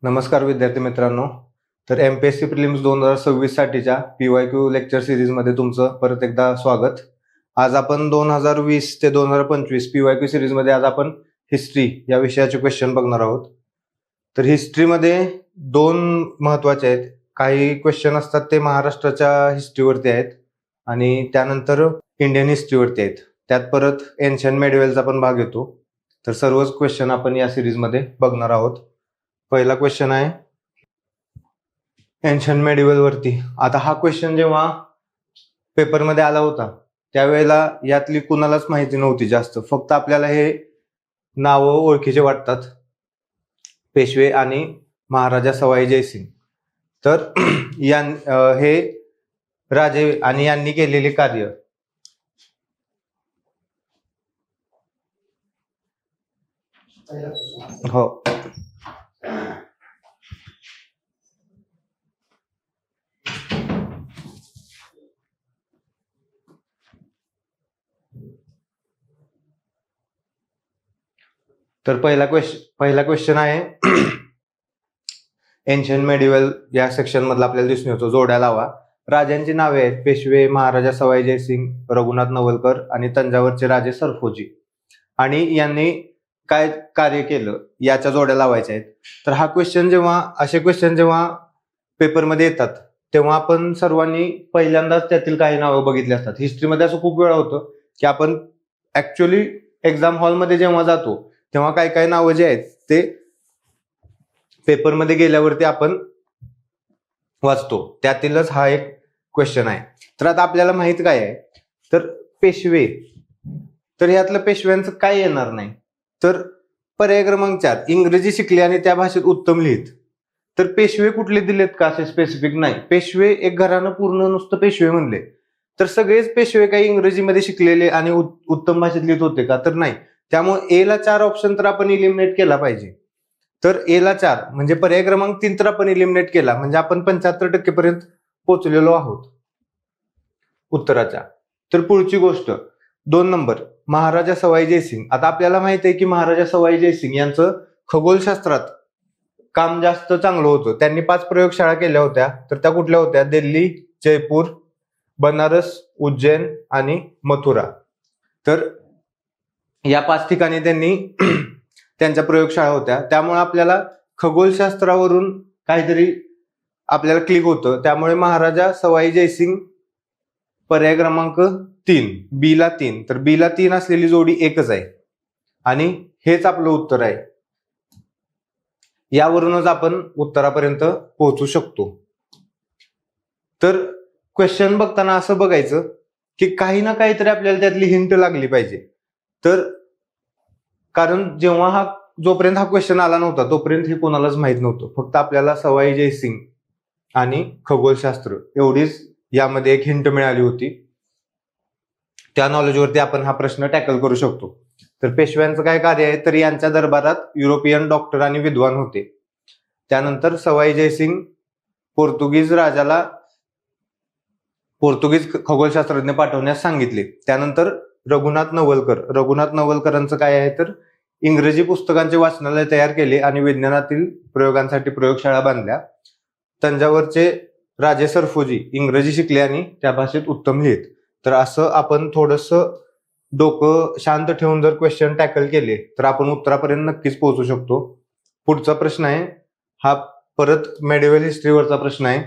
नमस्कार विद्यार्थी मित्रांनो. तर MPSC प्रिलिम्स 2026 साठीच्या PYQ लेक्चर सिरीजमध्ये तुमचं परत एकदा स्वागत. आज आपण 2020 ते 2025 PYQ सिरीजमध्ये आज आपण हिस्ट्री या विषयाचे क्वेश्चन बघणार आहोत. तर हिस्ट्रीमध्ये दोन महत्वाचे आहेत. काही क्वेश्चन असतात ते महाराष्ट्राच्या हिस्ट्रीवरती आहेत आणि त्यानंतर इंडियन हिस्ट्रीवरती आहेत. त्यात परत एन्शियंट मेडिव्हलचा पण भाग येतो. तर सर्वच क्वेश्चन आपण या सिरीजमध्ये बघणार आहोत. पहिला क्वेश्चन आहे एन्शियंट मेडिव्हल वरती. आता हा क्वेश्चन जेव्हा पेपरमध्ये आला होता त्यावेळेला यातली कुणालाच माहिती नव्हती जास्त. फक्त आपल्याला हे नावं ओळखीचे वाटतात, पेशवे आणि महाराजा सवाई जयसिंग. तर हे राजे आणि यांनी केलेले कार्य हो तर पहिला क्वेश्चन आहे एन्शियंट मेडिव्हल या सेक्शन मधला आपल्याला दिसून येतो. जोड्या लावा. राजांची नावे आहेत पेशवे महाराजा सवाई जयसिंग, रघुनाथ नवलकर आणि तंजावरचे राजे सरफोजी. आणि यांनी काय कार्य केलं याच्या जोड्या लावायच्या आहेत. तर हा क्वेश्चन असे क्वेश्चन जेव्हा पेपरमध्ये येतात तेव्हा आपण सर्वांनी पहिल्यांदाच त्यातील काही नावं बघितली असतात. हिस्ट्रीमध्ये असं खूप वेळा होतं की आपण ऍक्च्युअली एक्झाम हॉलमध्ये जेव्हा जातो तेव्हा काही काही नावं जे आहेत ते पेपरमध्ये गेल्यावरती आपण वाचतो. त्यातीलच हा एक क्वेश्चन आहे. तर आता आपल्याला माहित काय आहे, तर पेशवे. तर यातलं पेशव्यांचं काय येणार नाही. तर पर्याय क्रमांक 4 इंग्रजी शिकले आणि त्या भाषेत उत्तम लिहित. तर पेशवे कुठले दिलेत का असे स्पेसिफिक नाही. पेशवे एक घरानं पूर्ण नुसतं पेशवे म्हणले तर सगळेच पेशवे काही इंग्रजीमध्ये शिकलेले आणि उत्तम भाषेत लिहित होते का, तर नाही. त्यामुळे ए ला 4 ऑप्शन तर आपण इलिमिनेट केला पाहिजे. तर ए ला 4 म्हणजे पर्याय क्रमांक 3 तर आपण इलिमिनेट केला, म्हणजे आपण 75% पर्यंत पोहोचलेलो आहोत उत्तराच्या. तर पुढची गोष्ट 2 नंबर महाराजा सवाई जयसिंग. आता आपल्याला माहित आहे की महाराजा सवाई जयसिंग यांचं खगोलशास्त्रात काम जास्त चांगलं होतं. त्यांनी 5 प्रयोगशाळा केल्या होत्या. तर त्या कुठल्या होत्या? दिल्ली, जयपूर, बनारस, उज्जैन आणि मथुरा. तर या 5 ठिकाणी त्यांनी त्यांच्या प्रयोगशाळा होत्या. त्यामुळे आपल्याला खगोलशास्त्रावरून काहीतरी आपल्याला क्लिक होतं. त्यामुळे महाराजा सवाई जयसिंग पर्याय क्रमांक 3 बी ला 3. तर बी ला 3 असलेली जोडी एकच आहे आणि हेच आपलं उत्तर आहे. यावरूनच आपण उत्तरापर्यंत पोहोचू शकतो. तर क्वेश्चन बघताना असं बघायचं की काही ना काहीतरी आपल्याला त्यातली हिंट लागली पाहिजे. तर कारण जेव्हा जोपर्यंत हा क्वेश्चन आला नव्हता तोपर्यंत हे कोणालाच माहित नव्हतं. फक्त आपल्याला सवाई जयसिंग आणि खगोलशास्त्र एवढीच यामध्ये एक हिंट मिळाली होती. त्या नॉलेजवरती आपण हा प्रश्न टॅकल करू शकतो. तर पेशव्यांचं काय कार्य आहे, तर यांच्या दरबारात युरोपियन डॉक्टर आणि विद्वान होते. त्यानंतर सवाई जयसिंग पोर्तुगीज खगोलशास्त्रज्ञ पाठवण्यास सांगितले. त्यानंतर रघुनाथ नवलकरांचं काय आहे, तर इंग्रजी पुस्तकांचे वाचनालय तयार केले आणि विज्ञानातील प्रयोगांसाठी प्रयोगशाळा बांधल्या. तंजावरचे राजे सरफोजी इंग्रजी शिकले आणि त्या भाषेत उत्तम लिहित. तर असं आपण थोडंसं डोकं शांत ठेवून जर क्वेश्चन टॅकल केले तर आपण उत्तरापर्यंत नक्कीच पोहोचू शकतो. पुढचा प्रश्न आहे हा परत मेडिव्हल हिस्ट्रीवरचा प्रश्न आहे.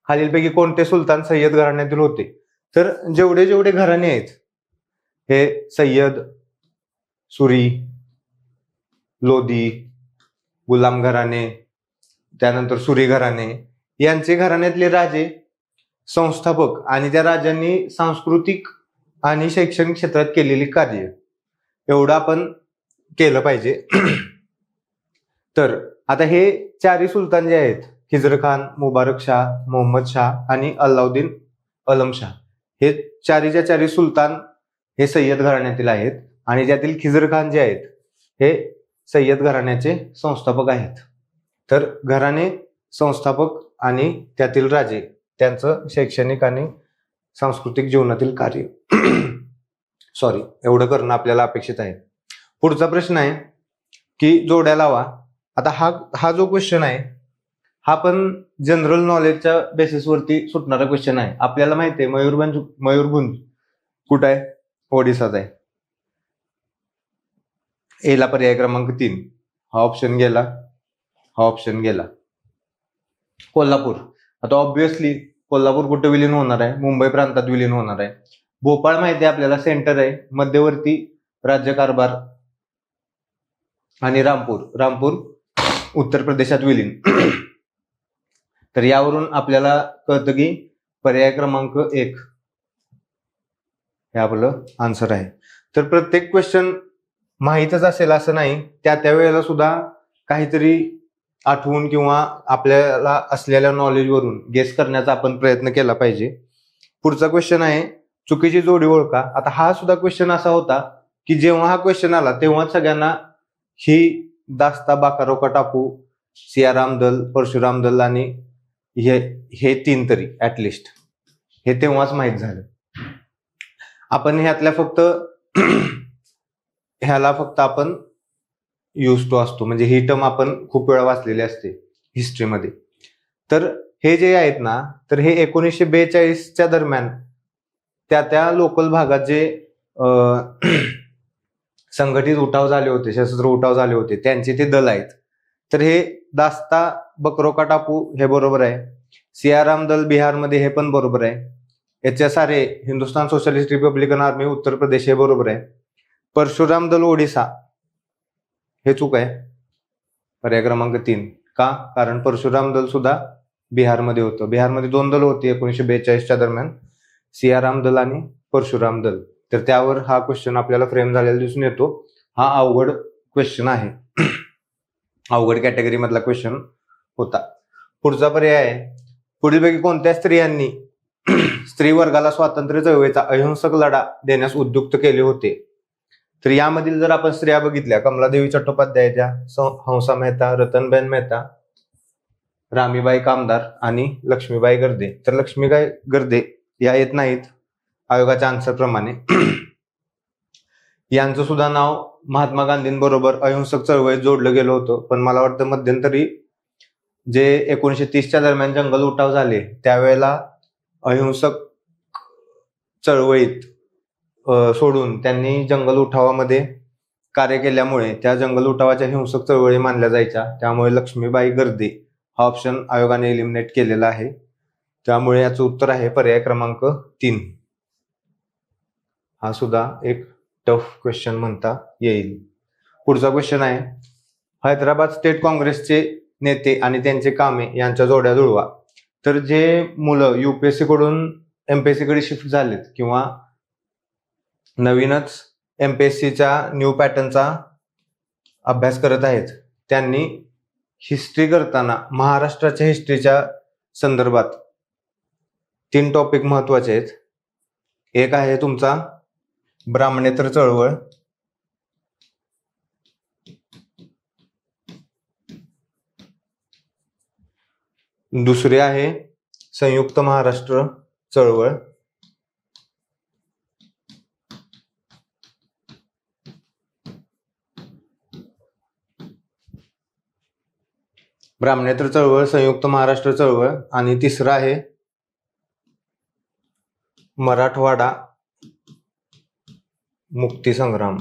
खालीलपैकी कोणते सुलतान सय्यद घराण्यातील होते. तर जेवढे घराणे आहेत हे सय्यद, सुरी, लोधी, गुलाम घराणे, त्यानंतर सुरी घराणे यांचे घराण्यातले राजे संस्थापक आणि त्या राजांनी सांस्कृतिक आणि शैक्षणिक क्षेत्रात केलेली कार्य एवढं आपण केलं पाहिजे. तर आता हे 4 सुलतान जे आहेत, खिजर खान, मुबारक शाह, मोहम्मद शाह आणि अल्लाउद्दीन अलम शाह, हे 4च्या 4 सुलतान हे सय्यद घराण्यातील आहेत आणि त्यातील खिजर खान जे आहेत हे सय्यद घराण्याचे संस्थापक आहेत. तर घराणे, संस्थापक आणि त्यातील राजे त्यांचं शैक्षणिक आणि सांस्कृतिक जीवनातील कार्य एवढं करणं आपल्याला अपेक्षित आहे. पुढचा प्रश्न आहे की जोड्या लावा. आता हा जो क्वेश्चन आहे हा पण जनरल नॉलेजच्या बेसिसवरती सुटणारा क्वेश्चन आहे. आपल्याला माहिती आहे मयूरभंज कुठं आहे? ओडिसात आहे. एला पर्याय क्रमांक 3 हा ऑप्शन गेला, हा ऑप्शन गेला. कोल्हापूर, आता ऑब्विसली कोल्हापूर कुठे विलीन होणार आहे? मुंबई प्रांतात विलीन होणार आहे. भोपाळ माहिती आहे आपल्याला सेंटर आहे, मध्यवर्ती राज्यकारभार. आणि रामपूर उत्तर प्रदेशात विलीन. तर यावरून आपल्याला कळतं की पर्याय क्रमांक 1 हे आपलं आन्सर आहे. तर प्रत्येक क्वेश्चन माहीतच असेल असं नाही, त्या वेळेला सुद्धा काहीतरी आठवून किंवा आपल्याला असलेल्या नॉलेजवरून गेस करण्याचा आपण प्रयत्न केला पाहिजे. पुढचा क्वेश्चन आहे चुकीची जोडी ओळखा. आता हा सुद्धा क्वेश्चन असा होता की जेव्हा हा क्वेश्चन आला तेव्हा सगळ्यांना ही दास्ता बाकारोका टापू, सियाराम दल, परशुराम दल आणि हे 3 तरी ऍटलिस्ट हे तेव्हाच माहीत झालं. आपण ह्यातल्या ह्याला फक्त आपण यूज टू असतो, म्हणजे ही टर्म आपण खूप वेळा वाचलेली असते हिस्ट्रीमध्ये. तर हे जे आहेत ना, तर हे 1942च्या दरम्यान त्या लोकल भागात जे संघटित उठाव झाले होते, सशस्त्र उठाव झाले होते, त्यांचे ते दल आहेत. तर हे दास्ता बकरोका टापू हे बरोबर आहे. सियाराम दल बिहारमध्ये हे पण बरोबर आहे. HSRA Hindustan socialist Republican army Uttar Pradesh हे बरोबर आहे. परशुराम दल ओडिसा हे चूक आहे, पर्याय क्रमांक 3. का? कारण परशुराम दल सुद्धा बिहारमध्ये होतं. बिहारमध्ये 2 दल होती 1942च्या दरम्यान, सियाराम दल आणि परशुराम दल. तर त्यावर हा क्वेश्चन आपल्याला फ्रेम झालेला दिसून येतो. हा अवघड क्वेश्चन आहे, अवघड कॅटेगरी मधला क्वेश्चन होता. पुढचा पर्याय आहे पुढीलपैकी कोणत्या स्त्रियांनी स्त्री वर्गाला स्वातंत्र्य चळवळीचा अहिंसक लढा देण्यास उद्युक्त केले होते? तर यामधील जर आपण स्त्रिया बघितल्या, कमलादेवी चट्टोपाध्यायच्या, हंसा मेहता, रतनबेन मेहता, रामीबाई कामदार आणि लक्ष्मीबाई गर्दे. तर लक्ष्मीबाई गर्दे या येत नाहीत आयोगाच्या आन्सर प्रमाणे. यांचं सुद्धा नाव महात्मा गांधींबरोबर अहिंसक चळवळीत जोडलं गेलं होतं. पण मला वाटतं मध्यंतरी जे 1930च्या दरम्यान जंगल उठाव झाले त्यावेळेला अहिंसक चळवळीत सोडून त्यांनी जंगल उठावामध्ये कार्य केल्यामुळे त्या जंगल उठावाच्या हिंसक चळवळी मानल्या जायच्या. त्यामुळे लक्ष्मीबाई गर्दे हा ऑप्शन आयोगाने एलिमिनेट केलेला आहे. त्यामुळे याचं उत्तर आहे पर्याय क्रमांक 3. हा सुद्धा एक टफ क्वेश्चन म्हणता येईल. पुढचा क्वेश्चन आहे हैदराबाद स्टेट काँग्रेसचे नेते आणि त्यांचे कामे यांच्या जोड्या जुळवा. तर जे मुलं UPSC कडून MPSC कडे शिफ्ट झालेत किंवा नवीनच MPSCच्या न्यू पॅटर्नचा अभ्यास करत आहेत, त्यांनी हिस्ट्री करताना महाराष्ट्राच्या हिस्ट्रीच्या संदर्भात 3 टॉपिक महत्वाचे आहेत. एक आहे तुमचा ब्राह्मणेतर चळवळ, दुसरे आहे संयुक्त महाराष्ट्र चळवळ, ब्राह्मणेतर चळवळ, संयुक्त महाराष्ट्र चळवळ, आणि तिसरा आहे मराठवाडा मुक्ती संग्राम.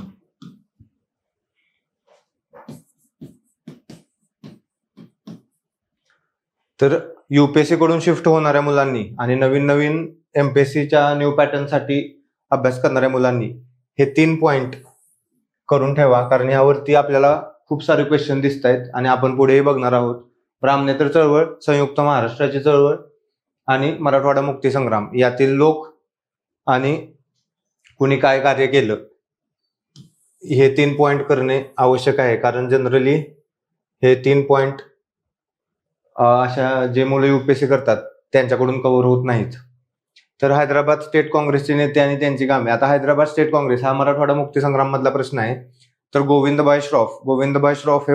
तर UPSC कडून शिफ्ट होणाऱ्या मुलांनी आणि नवीन MPSCच्या न्यू पॅटर्नसाठी अभ्यास करणाऱ्या मुलांनी हे 3 पॉइंट करून ठेवा, कारण यावरती आपल्याला खूप सारे क्वेश्चन दिसत आहेत आणि आपण पुढेही बघणार आहोत. ब्राह्मणेतर चळवळ, संयुक्त महाराष्ट्राची चळवळ आणि मराठवाडा मुक्ती संग्राम यातील लोक आणि कुणी काय कार्य केलं हे 3 पॉइंट करणे आवश्यक आहे. कारण जनरली हे 3 पॉइंट अशा जे मुलं UPSC करतात त्यांच्याकडून कव्हर होत नाहीत. तर हैदराबाद स्टेट काँग्रेसचे नेते आणि त्यांची कामे. आता हैदराबाद स्टेट काँग्रेस हा मराठवाडा मुक्ती संग्राम मधला प्रश्न आहे. तर गोविंदभाई श्रॉफ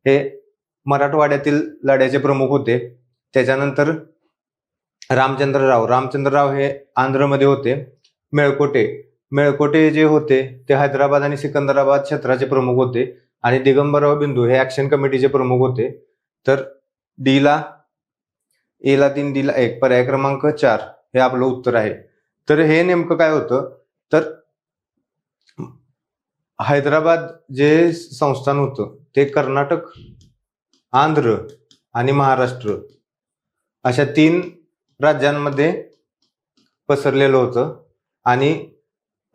हे मराठवाड्यातील लढ्याचे प्रमुख होते. त्याच्यानंतर रामचंद्रराव हे आंध्रमध्ये होते. मेळकोटे जे होते ते हैदराबाद आणि सिकंदराबाद क्षेत्राचे प्रमुख होते. आणि दिगंबरराव बिंदू हे ऍक्शन कमिटीचे प्रमुख होते. तर एला 3, डीला 1, पर्याय क्रमांक 4 हे आपलं उत्तर आहे. तर हे नेमकं काय होतं, तर हैदराबाद जे संस्थान होतं ते कर्नाटक, आंध्र आणि महाराष्ट्र अशा 3 राज्यांमध्ये पसरलेलं होतं आणि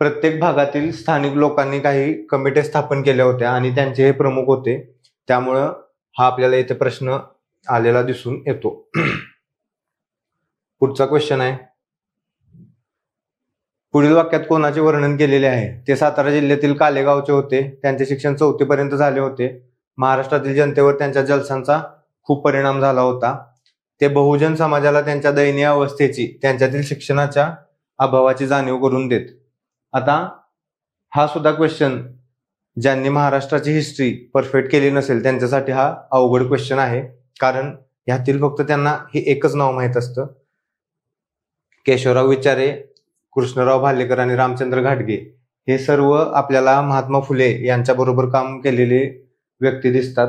प्रत्येक भागातील स्थानिक लोकांनी काही कमिट्या स्थापन केल्या होत्या आणि त्यांचे हे प्रमुख होते. त्यामुळं हा आपल्याला इथे प्रश्न आलेला दिसून येतो. पुढचा क्वेश्चन आहे, पुढील वाक्यात कोणाचे वर्णन केलेले आहे? ते सातारा जिल्ह्यातील कालेगावचे होते. त्यांचे शिक्षण 4थी पर्यंत झाले होते. महाराष्ट्रातील जनतेवर त्यांच्या जलसांचा खूप परिणाम झाला होता. ते बहुजन समाजाला त्यांच्या दयनीय अवस्थेची, त्यांच्यातील शिक्षणाच्या अभावाची जाणीव करून देत. आता हा सुद्धा क्वेश्चन ज्यांनी महाराष्ट्राची हिस्ट्री परफेक्ट केली नसेल त्यांच्यासाठी हा अवघड क्वेश्चन आहे, कारण ह्यातील फक्त त्यांना हे एकच नाव माहीत असतं. केशवराव विचारे, कृष्णराव भालेकर आणि रामचंद्र घाटगे हे सर्व आपल्याला महात्मा फुले यांच्या बरोबर काम केलेले व्यक्ती दिसतात.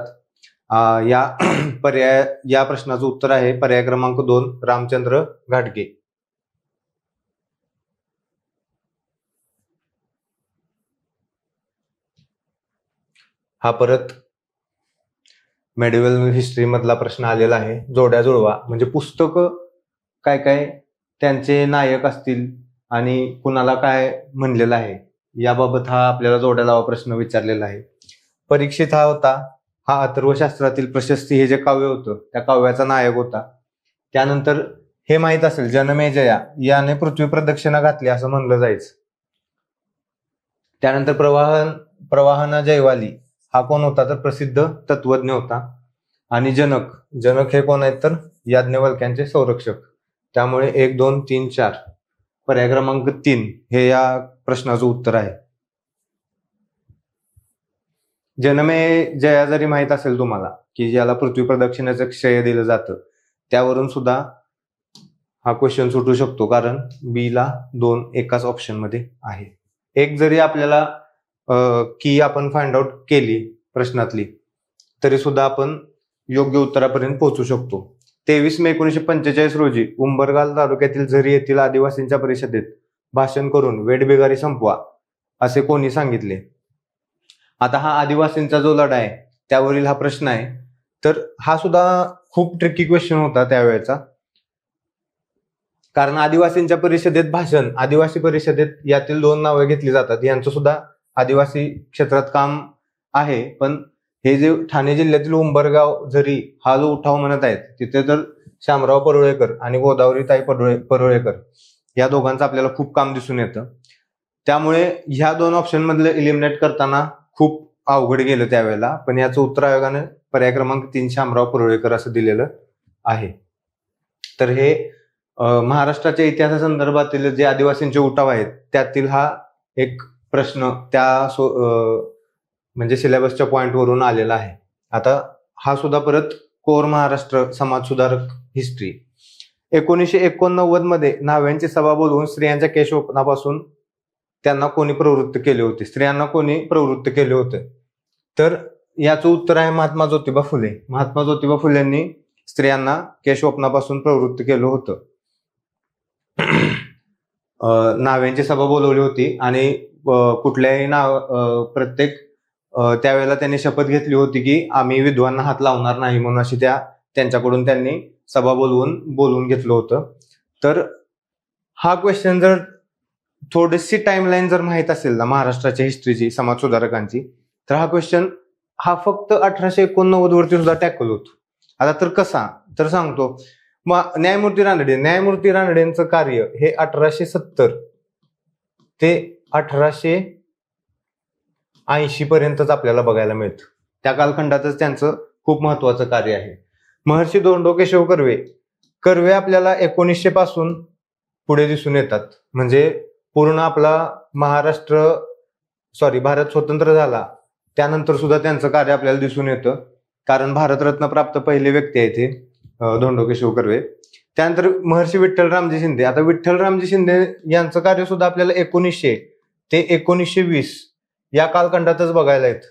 या प्रश्नाचं उत्तर आहे पर्याय क्रमांक 2, रामचंद्र घाटगे. हा परत मेडिवल हिस्ट्री मधला प्रश्न आलेला आहे. जोड्या जुळवा, म्हणजे पुस्तकं काय काय त्यांचे नायक असतील आणि कुणाला काय म्हणलेलं आहे याबाबत हा आपल्याला जोड्या लावा प्रश्न विचारलेला आहे. परीक्षित हा होता, हा अथर्वशास्त्रातील प्रशस्ती हे जे काव्य होतं त्या काव्याचा नायक होता. त्यानंतर हे माहीत असेल, जनमेजया याने पृथ्वी प्रदक्षिणा घातली असं म्हणलं जायचं. त्यानंतर प्रवाहना जयवाली हा कोण होता, तर प्रसिद्ध तत्वज्ञ होता. आणि जनक हे कोण आहेत, तर याज्ञवल्क्यांचे संरक्षक. त्यामुळे 1, 2, 3, 4 पर्याय क्रमांक 3 हे या प्रश्नाचं उत्तर आहे. जनमेजया जरी माहित असेल तुम्हाला की ज्याला पृथ्वी प्रदक्षिणेचं श्रेय दिलं जातं, त्यावरून सुद्धा हा क्वेश्चन सुटू शकतो, कारण बी ला 2 एकाच ऑप्शन मध्ये आहे. एक जरी आपल्याला की आपण फाइंड आउट केली प्रश्नातली तरी सुद्धा आपण योग्य उत्तरापर्यंत पोहोचू शकतो. 23 मे 1945 रोजी उंबरगाल तालुक्यातील झरी येथील आदिवासींच्या परिषदेत भाषण करून वेठबिगारी संपवा असे कोणी सांगितले? आता हा आदिवासींचा जो लढा आहे त्यावरील हा प्रश्न आहे. तर हा सुद्धा खूप ट्रिकी क्वेश्चन होता त्यावेळेचा, कारण आदिवासींच्या परिषदेत भाषण, आदिवासी परिषदेत यातील 2 नावे घेतली जातात. यांचं सुद्धा आदिवासी क्षेत्रात काम आहे, पण हे जे ठाणे जिल्ह्यातील उंबरगाव झरी हा जो उठाव म्हणत आहेत तिथे तर शामराव परुळेकर आणि गोदावरीताई परुळेकर या दोघांचं आपल्याला खूप काम दिसून येतं. त्यामुळे ह्या 2 ऑप्शन मधले इलिमिनेट करताना खूप अवघड गेलं त्यावेळेला, पण याचं उत्तर आयोगाने पर्याय क्रमांक 3 शामराव परुळेकर असं दिलेलं आहे. तर हे महाराष्ट्राच्या इतिहासासंदर्भातील जे आदिवासींचे उठाव आहेत त्यातील हा एक प्रश्न त्या म्हणजे सिलेबसच्या पॉइंट वरून आलेला आहे. आता हा सुद्धा परत कोर महाराष्ट्र समाज सुधारक हिस्ट्री. 1989 मध्ये न्हाव्यांची सभा बोलवून स्त्रियांच्या केशवपनापासून त्यांना कोणी प्रवृत्त केले होते? स्त्रियांना कोणी प्रवृत्त केले होते? तर याचं उत्तर आहे महात्मा ज्योतिबा फुले. महात्मा ज्योतिबा फुलेंनी स्त्रियांना केशवपनापासून प्रवृत्त केलं होतं. न्हाव्यांची सभा बोलवली होती आणि कुठल्याही प्रत्येक त्यावेळेला त्यांनी शपथ घेतली होती की आम्ही विधवांना हात लावणार नाही म्हणून, अशी त्यांच्याकडून त्यांनी सभा बोलवून घेतलं होतं. तर हा क्वेश्चन जर थोडीशी टाइमलाईन जर माहित असेल ना महाराष्ट्राच्या हिस्ट्रीची, समाज सुधारकांची, तर हा क्वेश्चन हा फक्त 1889 वरती सुद्धा टॅकल होतो. आता तर कसा, तर सांगतो. न्यायमूर्ती रानडेंचं कार्य हे 1870 ते 1880 पर्यंतच आपल्याला बघायला मिळतं. त्या कालखंडातच त्यांचं खूप महत्वाचं कार्य आहे. महर्षी धोंडो केशव कर्वे आपल्याला 1900 पासून पुढे दिसून येतात. म्हणजे पूर्ण आपला भारत स्वतंत्र झाला त्यानंतर सुद्धा त्यांचं कार्य आपल्याला दिसून येतं, कारण भारतरत्न प्राप्त पहिले व्यक्ती आहे ते धोंडो केशव कर्वे. त्यानंतर महर्षी विठ्ठलरामजी शिंदे. आता विठ्ठलरामजी शिंदे यांचं कार्य सुद्धा आपल्याला 1900 ते 1920 या कालखंडातच बघायला येतं.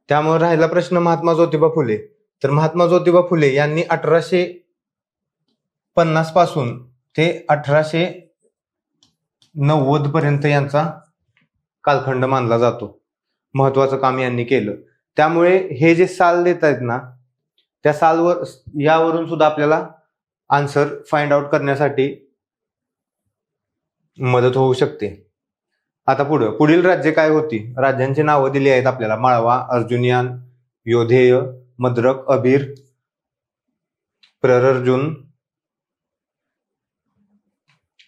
त्यामुळे राहिला प्रश्न महात्मा ज्योतिबा फुले. तर महात्मा ज्योतिबा फुले यांनी 1850 पासून ते 1890 पर्यंत यांचा कालखंड मानला जातो. महत्वाचं काम यांनी केलं. त्यामुळे हे जे साल देत आहेत ना, त्या सालवर यावरून सुद्धा आपल्याला आन्सर फाइंड आउट करण्यासाठी मदत होऊ शकते. आता पुढील राज्ये काय होती? राज्यांची नावं दिली आहेत आपल्याला: माळवा, अर्जुनियान, योधेय, मद्रक, अबीर, प्ररर्जुन,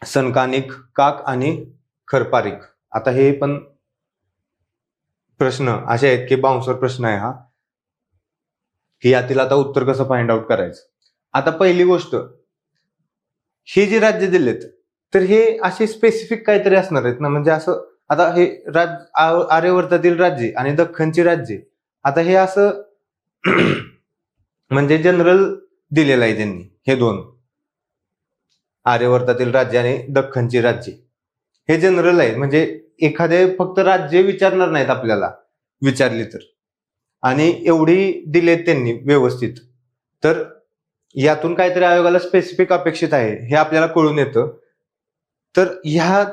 सनकानिक, काक आणि खरपारिक. आता हे पण प्रश्न असे आहेत की बाउन्सर प्रश्न आहे हा, की यातील आता उत्तर कसं फाइंड आउट करायचं. आता पहिली गोष्ट, ही जी राज्य दिलेत तर हे असे स्पेसिफिक काहीतरी असणार आहेत ना, म्हणजे असं आता हे आर्यवर्तातील राज्ये आणि दख्खनची राज्ये, आता हे असं म्हणजे जनरल दिलेलं आहे त्यांनी. हे दोन आर्यवर्तातील राज्य आणि दख्खनची राज्ये हे जनरल आहेत, म्हणजे एखादे फक्त राज्य विचारणार नाहीत आपल्याला, विचारली तर, आणि एवढी दिलेत त्यांनी व्यवस्थित. तर यातून काहीतरी आयोगाला स्पेसिफिक अपेक्षित आहे हे आपल्याला कळून येतं. तर ह्या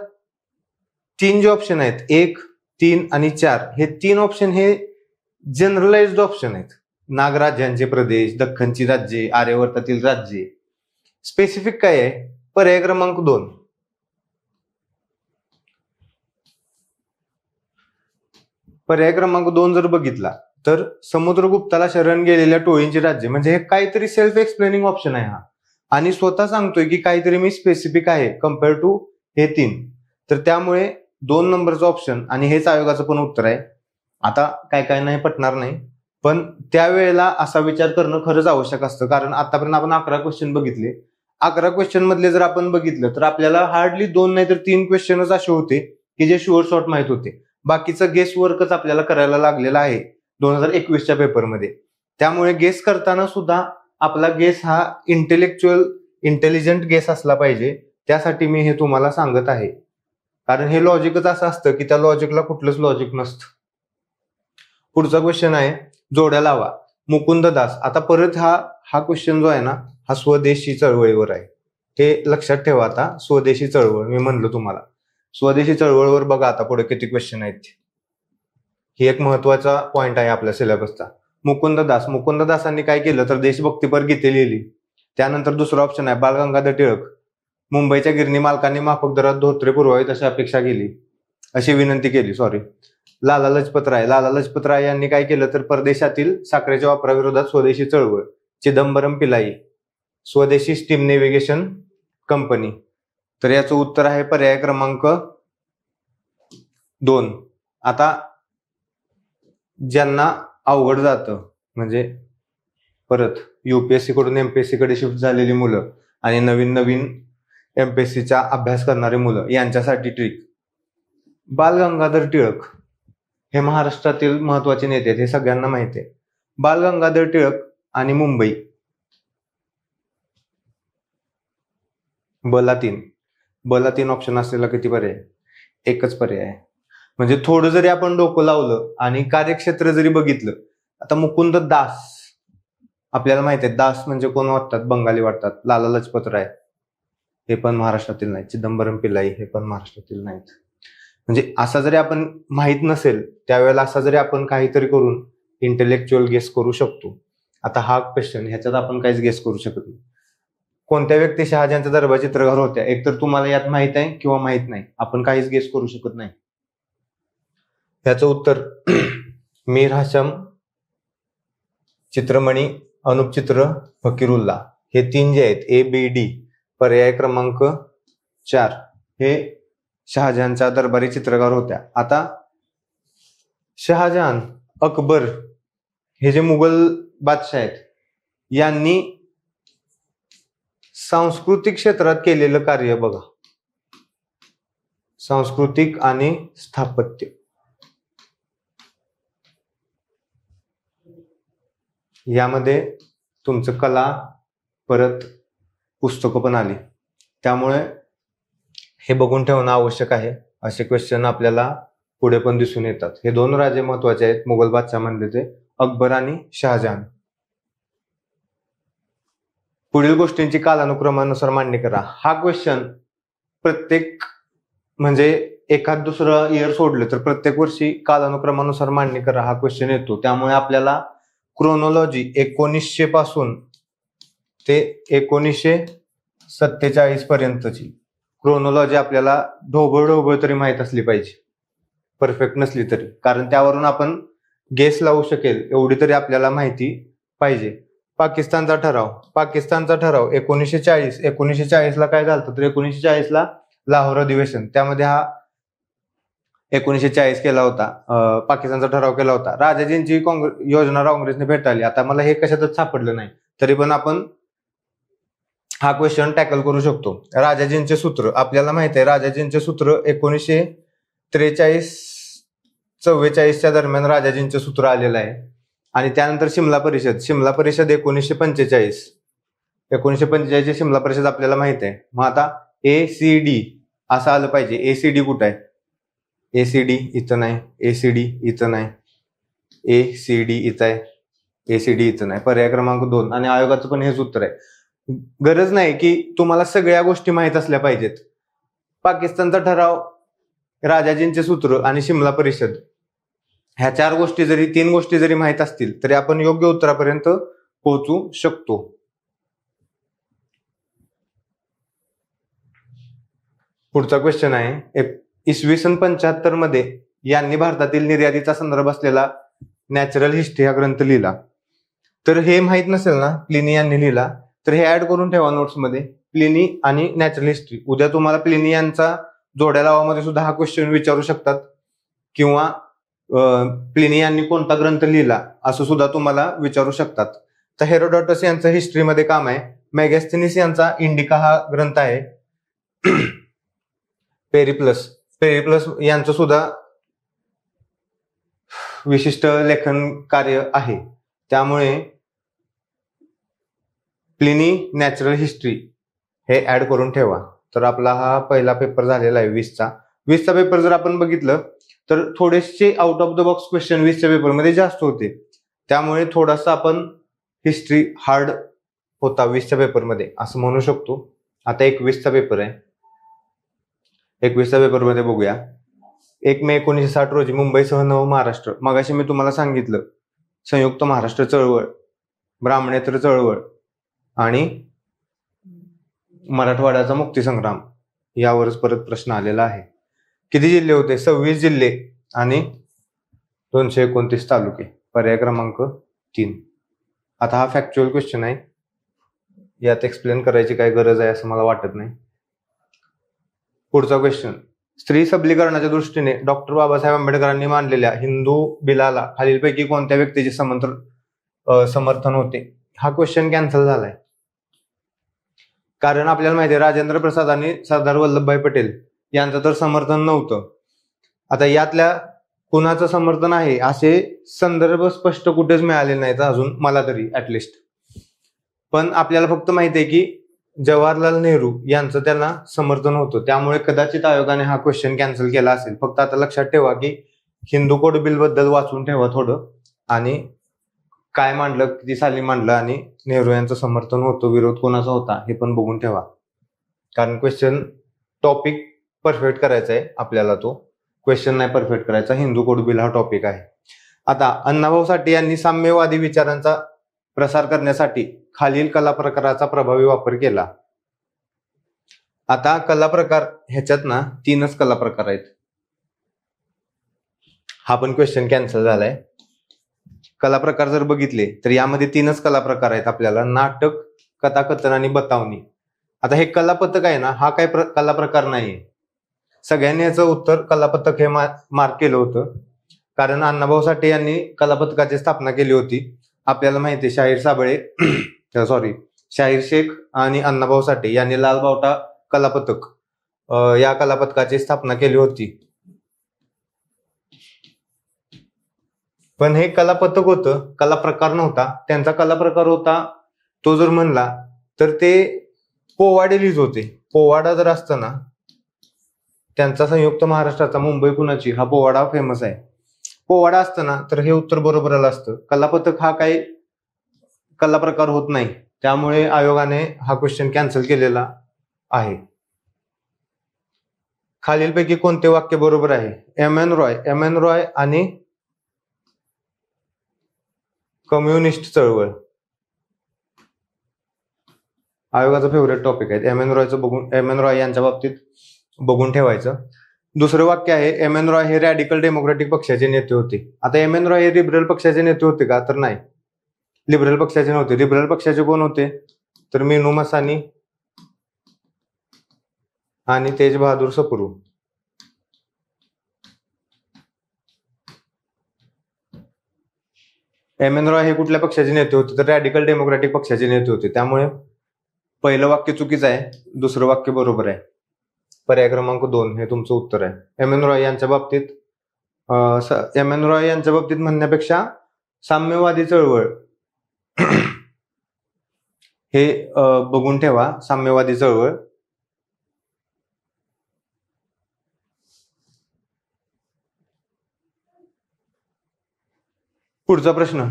3 जे ऑप्शन आहेत, 1, 3 आणि 4, हे 3 ऑप्शन हे जनरलाइज्ड ऑप्शन आहेत. नागराज्यांचे प्रदेश, दख्खनची राज्ये, आर्यवर्तातील राज्ये. स्पेसिफिक काय आहे? पर्याय क्रमांक 2. पर्याय क्रमांक 2 जर बघितला तर समुद्रगुप्ताला शरण गेलेल्या टोळींची राज्य, म्हणजे हे काहीतरी सेल्फ एक्सप्लेनिंग ऑप्शन आहे हा, आणि स्वतः सांगतोय की काहीतरी मी स्पेसिफिक आहे कम्पेअर टू हे 3. तर त्यामुळे 2 नंबरचं ऑप्शन, आणि हेच आयोगाचं पण उत्तर आहे. आता काय नाही पटणार नाही, पण त्यावेळेला असा विचार करणं खरंच आवश्यक असतं, कारण आतापर्यंत आपण 11 क्वेश्चन बघितले. 11 क्वेश्चन मधले जर आपण बघितलं तर आपल्याला हार्डली 2 नाही तर 3 क्वेश्चनच असे होते की जे शुअर शॉर्ट माहित होते. बाकीचं गेस वर्कच आपल्याला करायला लागलेला आहे 2021च्या पेपरमध्ये. त्यामुळे गेस करताना सुद्धा आपला गेस हा इंटेलिजंट गेस असला पाहिजे. त्यासाठी मी हे तुम्हाला सांगत आहे, कारण हे लॉजिकच असं असतं की त्या लॉजिकला कुठलंच लॉजिक नसतं. पुढचा क्वेश्चन आहे, जोड्या लावा. मुकुंद दास. आता परत हा क्वेश्चन जो आहे ना, हा स्वदेशी चळवळीवर आहे. हे लक्षात ठेवा. आता स्वदेशी चळवळ मी म्हणलो तुम्हाला, स्वदेशी चळवळीवर बघा आता पुढे किती क्वेश्चन आहेत. ही एक महत्वाचा पॉइंट आहे आपल्या सिलेबसचा. मुकुंद दासांनी काय केलं तर देशभक्तीपर गीते लिहिली. त्यानंतर दुसरा ऑप्शन आहे बाळ गंगाधर टिळक. मुंबईच्या गिरणी मालकांनी माफक दरात धोत्रे पुरवावीत अशी विनंती केली. लाला लजपत राय यांनी काय केलं तर परदेशातील साखरेच्या वापराविरोधात स्वदेशी चळवळ. चिदंबरम पिल्लाई, स्वदेशी स्टीम नेव्हिगेशन कंपनी. तर याचं उत्तर आहे पर्याय क्रमांक 2. आता ज्यांना अवघड जातं, म्हणजे परत युपीएससी कडून एमपीएससी कडे शिफ्ट झालेली मुलं आणि नवीन एमपीएससीचा अभ्यास करणारी मुलं, यांच्यासाठी ट्रिक. बाळ गंगाधर टिळक हे महाराष्ट्रातील महत्वाचे नेते आहेत, हे सगळ्यांना माहिती आहे. बाळ गंगाधर टिळक आणि मुंबई, बला 3 ऑप्शन असलेला किती पर्याय? एकच पर्याय आहे. म्हणजे थोडं जरी आपण डोकं लावलं आणि कार्यक्षेत्र जरी बघितलं, आता मुकुंद दास आपल्याला माहिती आहे. दास म्हणजे कोण वाटतात? बंगाली वाटतात. लाला लजपत राय हे पण महाराष्ट्रातील नाहीत. चिदंबरम पिल्लाई हे पण महाराष्ट्रातील नाहीत. म्हणजे असा जरी आपण माहित नसेल त्यावेळेला असा जरी आपण काहीतरी करून इंटेलेक्च्युअल गेस करू शकतो. आता हा क्वेश्चन, ह्याच्यात आपण काहीच गेस करू शकत नाही. कोणत्या व्यक्ती शहाजहानच्या दरबार चित्रकार होत्या? एकतर तुम्हाला यात माहित आहे किंवा माहित नाही, आपण काहीच गेस करू शकत नाही. याचं उत्तर मीर हाशम, चित्रमणी, अनुपचित्र, फकीरुल्ला, हे 3 जे आहेत ABD, पर्याय क्रमांक 4, हे शहाजहानच्या दरबारी चित्रकार होत्या. आता शहाजहान, अकबर हे जे मुघल बादशाह आहेत, यांनी सांस्कृतिक क्षेत्रात केलेलं कार्य बघा. सांस्कृतिक आणि स्थापत्य, यामध्ये तुमचं कला, परत पुस्तकं पण आली. त्यामुळे हे बघून ठेवणं आवश्यक आहे. असे क्वेश्चन आपल्याला पुढे पण दिसून येतात. हे 2 राजे महत्वाचे आहेत मुघल बादशाह म्हणले ते, अकबर आणि शहाजहान. पुढील गोष्टींची कालानुक्रमानुसार मांडणी करा. हा क्वेश्चन प्रत्येक म्हणजे एखाद दुसरं इयर सोडलं तर प्रत्येक वर्षी कालानुक्रमानुसार मांडणी करा हा क्वेश्चन येतो. त्यामुळे आपल्याला क्रोनॉलॉजी 1900 पासून ते 1947 पर्यंतची क्रोनॉलॉजी आपल्याला ढोबळ तरी माहित असली पाहिजे, परफेक्ट नसली तरी, कारण त्यावरून आपण गेस लावू शकेल एवढी तरी आपल्याला माहिती पाहिजे. पाकिस्तानचा ठराव 1940 ला काय झालं तर 1940 ला लाहोर अधिवेशन, त्यामध्ये हा 1940 केला होता, पाकिस्तानचा ठराव केला होता. राजाजींची योजना काँग्रेसने फेटाळली. आता मला हे कशातच सापडलं नाही, तरी पण आपण हा क्वेश्चन टॅकल करू शकतो. राजाजींचे सूत्र आपल्याला माहित आहे, राजाजींचे सूत्र 1943-44 दरम्यान राजाजींचे सूत्र आलेलं आहे. आणि त्यानंतर शिमला परिषद 1945 शिमला परिषद आपल्याला माहित आहे. मग आता ACD असं आलं पाहिजे. ACD कुठं आहे? ACD इथं नाही, ACD इथं नाही, ACD इथं आहे, ACD इथं नाही. पर्याय क्रमांक 2. आणि आयोगाचं पण हेच उत्तर आहे. गरज नाही की तुम्हाला सगळ्या गोष्टी माहित असल्या पाहिजेत. पाकिस्तानचा ठराव, राजाजींचे सूत्र आणि शिमला परिषद ह्या 3 गोष्टी जरी माहित असतील तरी आपण योग्य उत्तरापर्यंत पोहोचू शकतो. पुढचा क्वेश्चन आहे, इसवी सन 75 मध्ये यांनी भारतातील निर्यातीचा संदर्भ असलेला नॅचरल हिस्ट्री हा ग्रंथ लिहिला. तर हे माहित नसेल ना, प्लिनी यांनी लिहिला, तर हे ऍड करून ठेवा नोट्समध्ये, प्लिनी आणि नॅचरल हिस्ट्री. उद्या तुम्हाला प्लिनी यांचा जोड्या लावामध्ये सुद्धा हा क्वेश्चन विचारू शकतात, किंवा प्लिनी यांनी कोणता ग्रंथ लिहिला असं सुद्धा तुम्हाला विचारू शकतात. तर हेरोडोटस यांचं हिस्ट्रीमध्ये काम आहे. मेगॅस्थेनिस यांचा इंडिका हा ग्रंथ आहे. पेरिप्लस यांचं सुद्धा विशिष्ट लेखन कार्य आहे. त्यामुळे प्लिनी, नॅचरल हिस्ट्री हे ऍड करून ठेवा. तर आपला हा पहिला पेपर झालेला आहे 20चा पेपर. जर आपण बघितलं तर थोडेसे out of the box question 20च्या पेपरमध्ये जास्त होते, त्यामुळे थोडासा आपण हिस्ट्री हार्ड होता 20च्या पेपरमध्ये असं म्हणू शकतो. आता 21चा पेपर आहे. 21च्या पेपरमध्ये बघूया. 1 मे 1960 रोजी मुंबईसह नवमहाराष्ट्र, मगाशी मी तुम्हाला सांगितलं संयुक्त महाराष्ट्र चळवळ, ब्राह्मणेतर चळवळ आणि मराठवाड्याचा मुक्तीसंग्राम यावरच परत प्रश्न आलेला आहे. किती जिल्हे होते? 26 जिल्हे आणि 229 तालुके. पर्याय क्रमांक 3. आता हा फॅक्च्युअल क्वेश्चन आहे, यात एक्सप्लेन करायची काय गरज आहे असं मला वाटत नाही. पुढचा क्वेश्चन, स्त्री सबलीकरणाच्या दृष्टीने डॉक्टर बाबासाहेब आंबेडकरांनी मांडलेल्या हिंदू बिलाला खालीलपैकी कोणत्या व्यक्तीचे समर्थन होते? हा क्वेश्चन कॅन्सल झालाय, कारण आपल्याला माहिती आहे राजेंद्र प्रसाद आणि सरदार वल्लभभाई पटेल यांचं तर समर्थन नव्हतं. आता यातल्या कुणाचं समर्थन आहे असे संदर्भ स्पष्ट कुठेच मिळाले नाहीत अजून, मला तरी ऍटलिस्ट. पण आपल्याला फक्त माहिती आहे की जवाहरलाल नेहरू यांचं त्यांना समर्थन होतं, त्यामुळे कदाचित आयोगाने हा क्वेश्चन कॅन्सल केला असेल. फक्त आता लक्षात ठेवा की हिंदू कोड बिल बद्दल वाचून ठेवा थोडं, आणि काय मांडलं, किती साली मांडलं आणि नेहरू यांचं समर्थन होतं, विरोध कोणाचा होता हे पण बघून ठेवा, कारण क्वेश्चन टॉपिक परफेक्ट करायचा आहे आपल्याला. तो क्वेश्चन नाही परफेक्ट करायचा, हिंदू कोड बिल हा टॉपिक आहे. आता अण्णाभाऊ साठे यांनी साम्यवादी विचारांचा प्रसार करण्यासाठी खालील कला प्रकाराचा प्रभावी वापर केला. आता कला प्रकार ह्याच्यात ना 3च कला प्रकार आहेत. हा पण क्वेश्चन कॅन्सल झालाय. कला प्रकार जर बघितले तर यामध्ये 3च कला प्रकार आहेत आपल्याला, नाटक, कथाकथन आणि बतावणी. आता हे कलापथक आहे ना, हा काही कला प्रकार नाहीये. सगळ्यांनी याचं उत्तर कलापथक हे मार्क केलं होतं, कारण अण्णाभाऊ साठे यांनी कलापथकाची स्थापना केली होती. आपल्याला माहिती आहे शाहीर शेख आणि अण्णाभाऊ साठे यांनी लालबावटा कलापथक या कलापथकाची स्थापना केली होती. पण हे कलापथक होतं, कला प्रकार नव्हता. त्यांचा कला प्रकार होता तो जर म्हणला तर ते पोवाडे लिहित होते. पोवाडा जर असतं ना त्यांचा संयुक्त महाराष्ट्राचा मुंबई कुणाची हा पोवाडा फेमस आहे. पोवाडा असताना तर हे उत्तर बरोबर आलं असतं. कलापथक हा काही कला प्रकार होत नाही, त्यामुळे आयोगाने हा क्वेश्चन कॅन्सल केलेला आहे. खालीलपैकी कोणते वाक्य बरोबर आहे? एम एन रॉय आणि कम्युनिस्ट चळवळ आयोगाचा फेवरेट टॉपिक आहे. एम एन रॉय यांच्या बाबतीत बघून ठेवायचं. दुसरं वाक्य आहे, एम एन रॉय हे रॅडिकल डेमोक्रॅटिक पक्षाचे नेते होते. आता एम एन रॉय हे लिबरल पक्षाचे नेते होते का? तर नाही, लिबरल पक्षाचे नव्हते. लिबरल पक्षाचे कोण होते? तर मीनू मसानी आणि तेज बहादूर सप्रू. एम एन रॉय हे कुठल्या पक्षाचे नेते होते? तर रॅडिकल डेमोक्रॅटिक पक्षाचे नेते होते. त्यामुळे पहिलं वाक्य चुकीचं आहे, दुसरं वाक्य बरोबर आहे. पर्याय क्रमांक 2 हे तुमचं उत्तर आहे. एम एन रॉय यांच्या बाबतीत म्हणण्यापेक्षा साम्यवादी चळवळ हे बघून ठेवा. साम्यवादी चळवळ. पुढचा प्रश्न,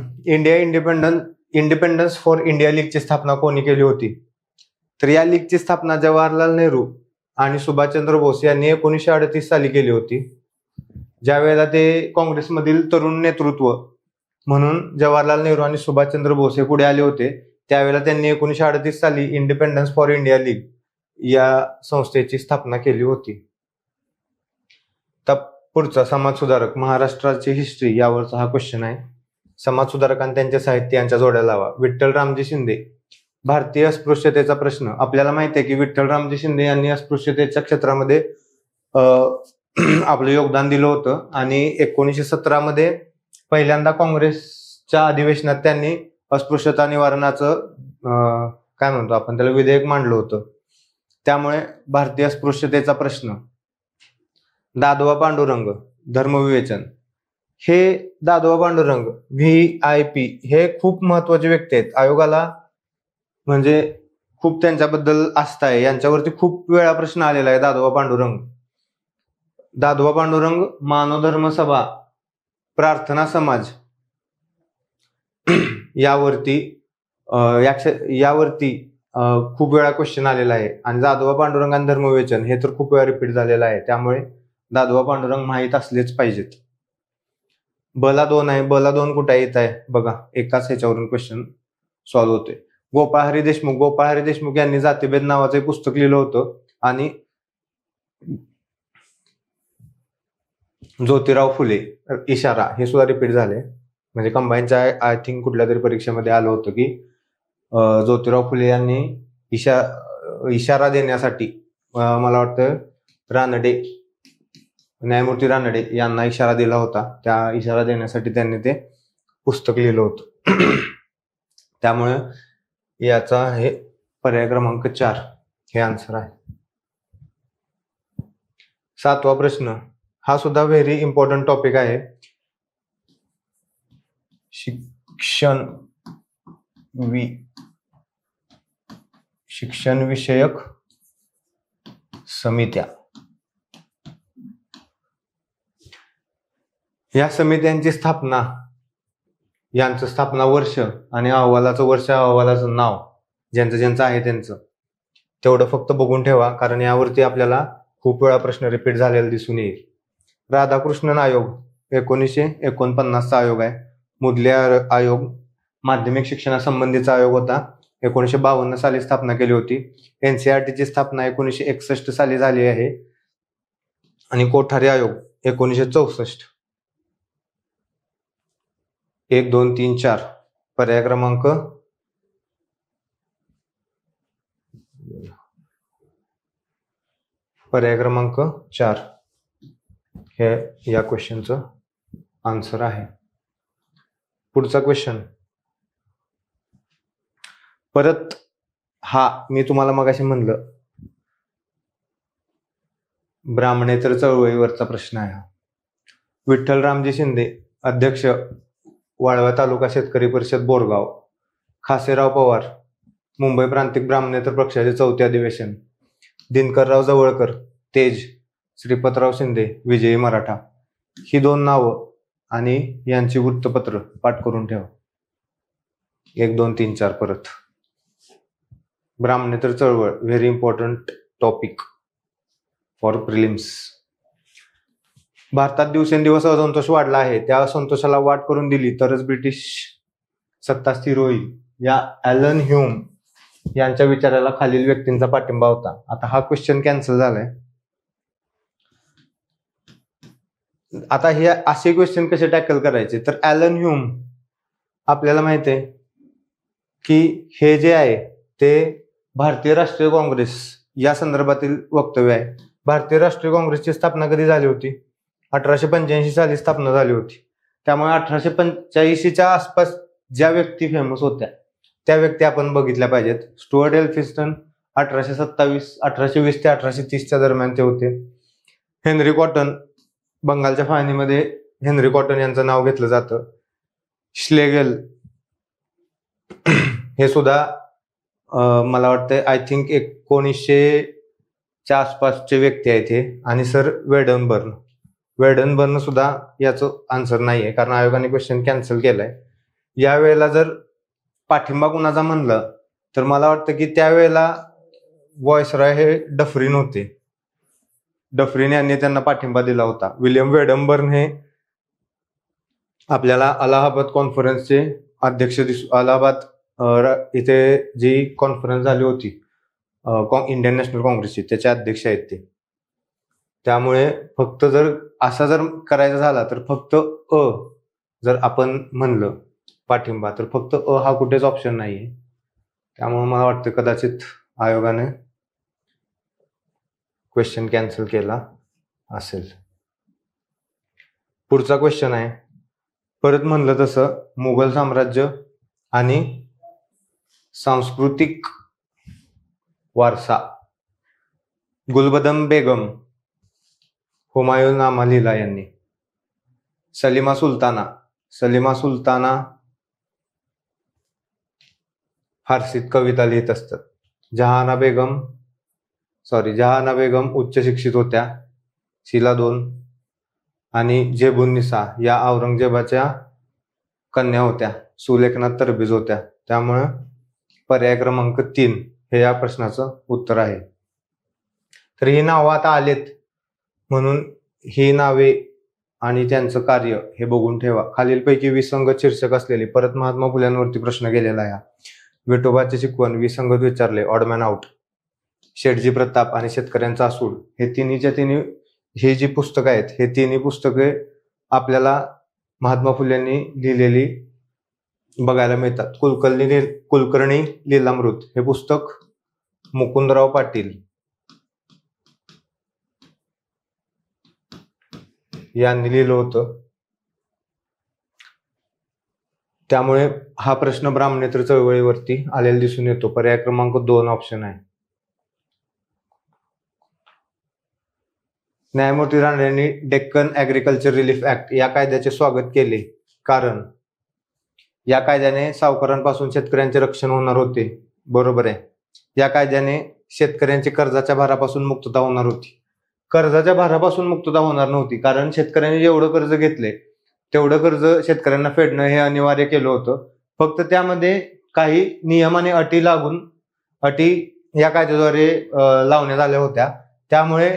इंडिपेंडन्स फॉर इंडिया लीगची स्थापना कोणी केली होती? तर या लीगची स्थापना जवाहरलाल नेहरू आणि सुभाषचंद्र बोस यांनी 1938 साली केली होती. ज्या वेळेला ते काँग्रेसमधील तरुण नेतृत्व म्हणून जवाहरलाल नेहरू आणि सुभाषचंद्र बोस हे पुढे आले होते, त्यावेळेला त्यांनी 1938 साली इंडिपेंडन्स फॉर इंडिया लीग या संस्थेची स्थापना केली होती. तर पुढचा, समाजसुधारक महाराष्ट्राची हिस्ट्री यावरचा हा क्वेश्चन आहे. समाजसुधारक आणि त्यांच्या साहित्य यांच्या जोड्या लावा. विठ्ठल रामजी शिंदे, भारतीय अस्पृश्यतेचा प्रश्न. आपल्याला माहिती आहे की विठ्ठल रामजी शिंदे यांनी अस्पृश्यतेच्या क्षेत्रामध्ये आपलं योगदान दिलं होतं आणि 1917 मध्ये पहिल्यांदा काँग्रेसच्या अधिवेशनात त्यांनी अस्पृश्यता निवारणाचं काय म्हणतो आपण त्याला विधेयक मांडलं होतं. त्यामुळे भारतीय अस्पृश्यतेचा प्रश्न. दादोबा पांडुरंग, धर्मविवेचन. हे दादोबा पांडुरंग VIP हे खूप महत्वाचे व्यक्ती आहेत. आयोगाला म्हणजे खूप त्यांच्याबद्दल आस्था आहे. यांच्यावरती खूप वेळा प्रश्न आलेला आहे. दादोबा पांडुरंग मानव धर्म सभा, प्रार्थना समाज यावरती खूप वेळा क्वेश्चन आलेला आहे. आणि दादोबा पांडुरंग आणि धर्मविवेचन हे तर खूप वेळा रिपीट झालेलं आहे. त्यामुळे दादोबा पांडुरंग माहीत असलेच पाहिजेत. बला 2 आहे. बला 2 कुठे येत आहे बघा, एकाच ह्याच्यावरून क्वेश्चन सॉल्व्ह होते. गोपाळ हरी देशमुख यांनी जातीभेद नावाचं एक पुस्तक लिहिलं होतं. आणि ज्योतिराव फुले, इशारा, हे सुद्धा रिपीट झाले. म्हणजे कंबाईनच्या आय थिंक कुठल्या तरी परीक्षेमध्ये आलं होतं की ज्योतिराव फुले यांनी इशारा देण्यासाठी मला वाटतं न्यायमूर्ती रानडे यांना इशारा दिला होता. त्या इशारा देण्यासाठी त्यांनी ते पुस्तक लिहिलं होतं. त्यामुळे याचा हे पर्याय क्रमांक 4 हे आन्सर आहे. 7वा प्रश्न, हा सुद्धा व्हेरी इम्पॉर्टंट टॉपिक आहे. शिक्षण विषयक समित्या. या समित्यांची स्थापना, यांचं स्थापना वर्ष आणि अहवालाचं नाव ज्यांचं आहे त्यांचं तेवढं फक्त बघून ठेवा, कारण यावरती आपल्याला खूप वेळा प्रश्न रिपीट झालेला दिसून येईल. राधाकृष्णन आयोग 1949चा आयोग आहे. मुदले आयोग माध्यमिक शिक्षणासंबंधीचा आयोग होता. 1952 साली स्थापना केली होती. NCERTची स्थापना 1961 साली झाली आहे. आणि कोठारी आयोग 1964. 1, 2, 3, 4 पर्याय क्रमांक पर्याय क्रमांक 4 हे या क्वेश्चनचं आन्सर आहे. पुढचा क्वेश्चन, परत हा मी तुम्हाला मगाशी म्हणलं ब्राह्मणेतर चळवळीवरचा प्रश्न आहे. विठ्ठल रामजी शिंदे, अध्यक्ष वाळवा तालुका शेतकरी परिषद बोरगाव. खासेराव पवार, मुंबई प्रांतिक ब्राह्मणेतर पक्षाचे 4थे अधिवेशन. दिनकरराव जवळकर, तेज, श्रीपतराव शिंदे, विजयी मराठा, ही 2 नावं आणि यांची वृत्तपत्र पाठ करून ठेवा. 1 2 3 4 परत. ब्राह्मणेतर चळवळ, very important topic for prelims. भारतात दिवसेंदिवस असंतोष वाढला आहे. त्या असंतोषाला वाट करून दिली तरच ब्रिटिश सत्ता स्थिर होईल, या ॲलन ह्यूम यांच्या विचाराला खालील व्यक्तींचा पाठिंबा होता. आता हा क्वेश्चन कॅन्सल झालाय. आता हे असे क्वेश्चन कसे टॅकल करायचे, तर ॲलन ह्यूम आपल्याला माहिती आहे की हे जे आहे ते भारतीय राष्ट्रीय काँग्रेस या संदर्भातील वक्तव्य आहे. भारतीय राष्ट्रीय काँग्रेसची स्थापना कधी झाली होती? 1885 साली स्थापना झाली होती. त्यामुळे 1885च्या आसपास ज्या व्यक्ती फेमस होत्या त्या व्यक्ती आपण बघितल्या पाहिजेत. स्टुअर्ट एल्फिन्स्टन 1820 ते 1830च्या दरम्यान ते होते. हेनरी कॉटन, बंगालच्या फाळणीमध्ये हेनरी कॉटन यांचं नाव घेतलं जातं. श्लेगल हे सुद्धा मला वाटतं आय थिंक 1900च्या आसपासचे व्यक्ती आहेत हे. आणि सर वेडनबर्न सुद्धा याचं आन्सर नाहीये, कारण आयोगाने क्वेश्चन कॅन्सल केलाय. यावेळेला जर पाठिंबा कुणाचा म्हणलं तर मला वाटतं की त्यावेळेला व्हॉइसरॉय हे डफरीन होते. डफरीन यांनी त्यांना पाठिंबा दिला होता. विल्यम वेडनबर्न हे आपल्याला अलाहाबाद कॉन्फरन्सचे अध्यक्ष अलाहाबाद इथे जी कॉन्फरन्स झाली होती इंडियन नॅशनल काँग्रेसची, त्याचे अध्यक्ष आहेत ते. त्यामुळे फक्त जर असा जर करायचा झाला तर फक्त जर आपण म्हणलं पाठिंबा तर फक्त हा कुठेच ऑप्शन नाहीये. त्यामुळे मला वाटतं कदाचित आयोगाने क्वेश्चन कॅन्सल केला असेल. पुढचा क्वेश्चन आहे, परत म्हणलं तसं मुघल साम्राज्य आणि सांस्कृतिक वारसा. गुलबदन बेगम, हुमायूननामा लिहिला यांनी. सलीमा सुलताना फारसीत कविता लिहित असतात. जहाना बेगम उच्च शिक्षित होत्या, शिला 2. आणि जेबुन्निसा या औरंगजेबाच्या कन्या होत्या, सुलेखनात तरबेज होत्या. त्यामुळे पर्याय क्रमांक 3 हे या प्रश्नाचं उत्तर आहे. तर ही नावं आता आलेत म्हणून ही नावे आणि त्यांचं कार्य हे बघून ठेवा. खालीलपैकी विसंगत शीर्षक असलेली, परत महात्मा फुल्यांवरती प्रश्न गेलेला आहे. विठोबाचे शिकवण, विसंगत विचारले, ऑडमॅन आउट, शेठजी प्रताप आणि शेतकऱ्यांचा असूड, हे तिन्हीच्या तिन्ही ही जी पुस्तकं आहेत हे तिन्ही पुस्तके आपल्याला महात्मा फुल्यांनी लिहिलेली बघायला मिळतात. कुलकर्णी लीलामृत हे पुस्तक मुकुंदराव पाटील यांनी लिहिलं होतं. त्यामुळे हा प्रश्न ब्राह्मणेतर चळवळीवरती आलेला दिसून येतो. पर्याय क्रमांक 2 ऑप्शन आहे. न्यायमूर्ती रानडेंनी डेक्कन ऍग्रिकल्चर रिलीफ ऍक्ट या कायद्याचे स्वागत केले, कारण या कायद्याने सावकारांपासून शेतकऱ्यांचे रक्षण होणार होते. बरोबर आहे. या कायद्याने शेतकऱ्यांची कर्जाच्या भारापासून मुक्तता होणार होती. कर्जाच्या भारापासून मुक्तता होणार नव्हती, कारण शेतकऱ्यांनी जेवढं कर्ज घेतले तेवढं कर्ज शेतकऱ्यांना फेडणं हे अनिवार्य केलं होतं. फक्त त्यामध्ये काही नियम आणि अटी या कायद्याद्वारे लावण्यात आल्या होत्या. त्यामुळे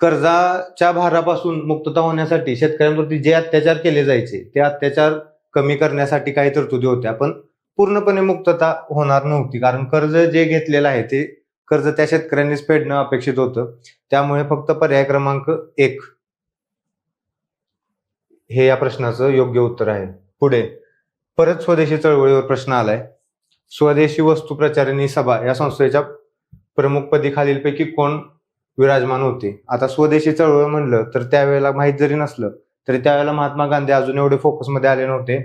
कर्जाच्या भारापासून मुक्तता होण्यासाठी शेतकऱ्यांवरती जे अत्याचार केले जायचे ते अत्याचार कमी करण्यासाठी काही तरतुदी होत्या, पण पूर्णपणे मुक्तता होणार नव्हती, कारण कर्ज जे घेतलेलं आहे ते कर्ज त्या शेतकऱ्यांनीच फेडणं अपेक्षित होतं. त्यामुळे फक्त पर्याय क्रमांक 1 हे या प्रश्नाचं योग्य उत्तर आहे. पुढे परत स्वदेशी चळवळीवर प्रश्न आलाय. स्वदेशी वस्तू प्रचारिणी सभा या संस्थेच्या प्रमुखपदी खालीलपैकी कोण विराजमान होते? आता स्वदेशी चळवळ म्हणलं तर त्यावेळेला माहीत जरी नसलं तरी त्यावेळेला महात्मा गांधी अजून एवढे फोकसमध्ये आले नव्हते.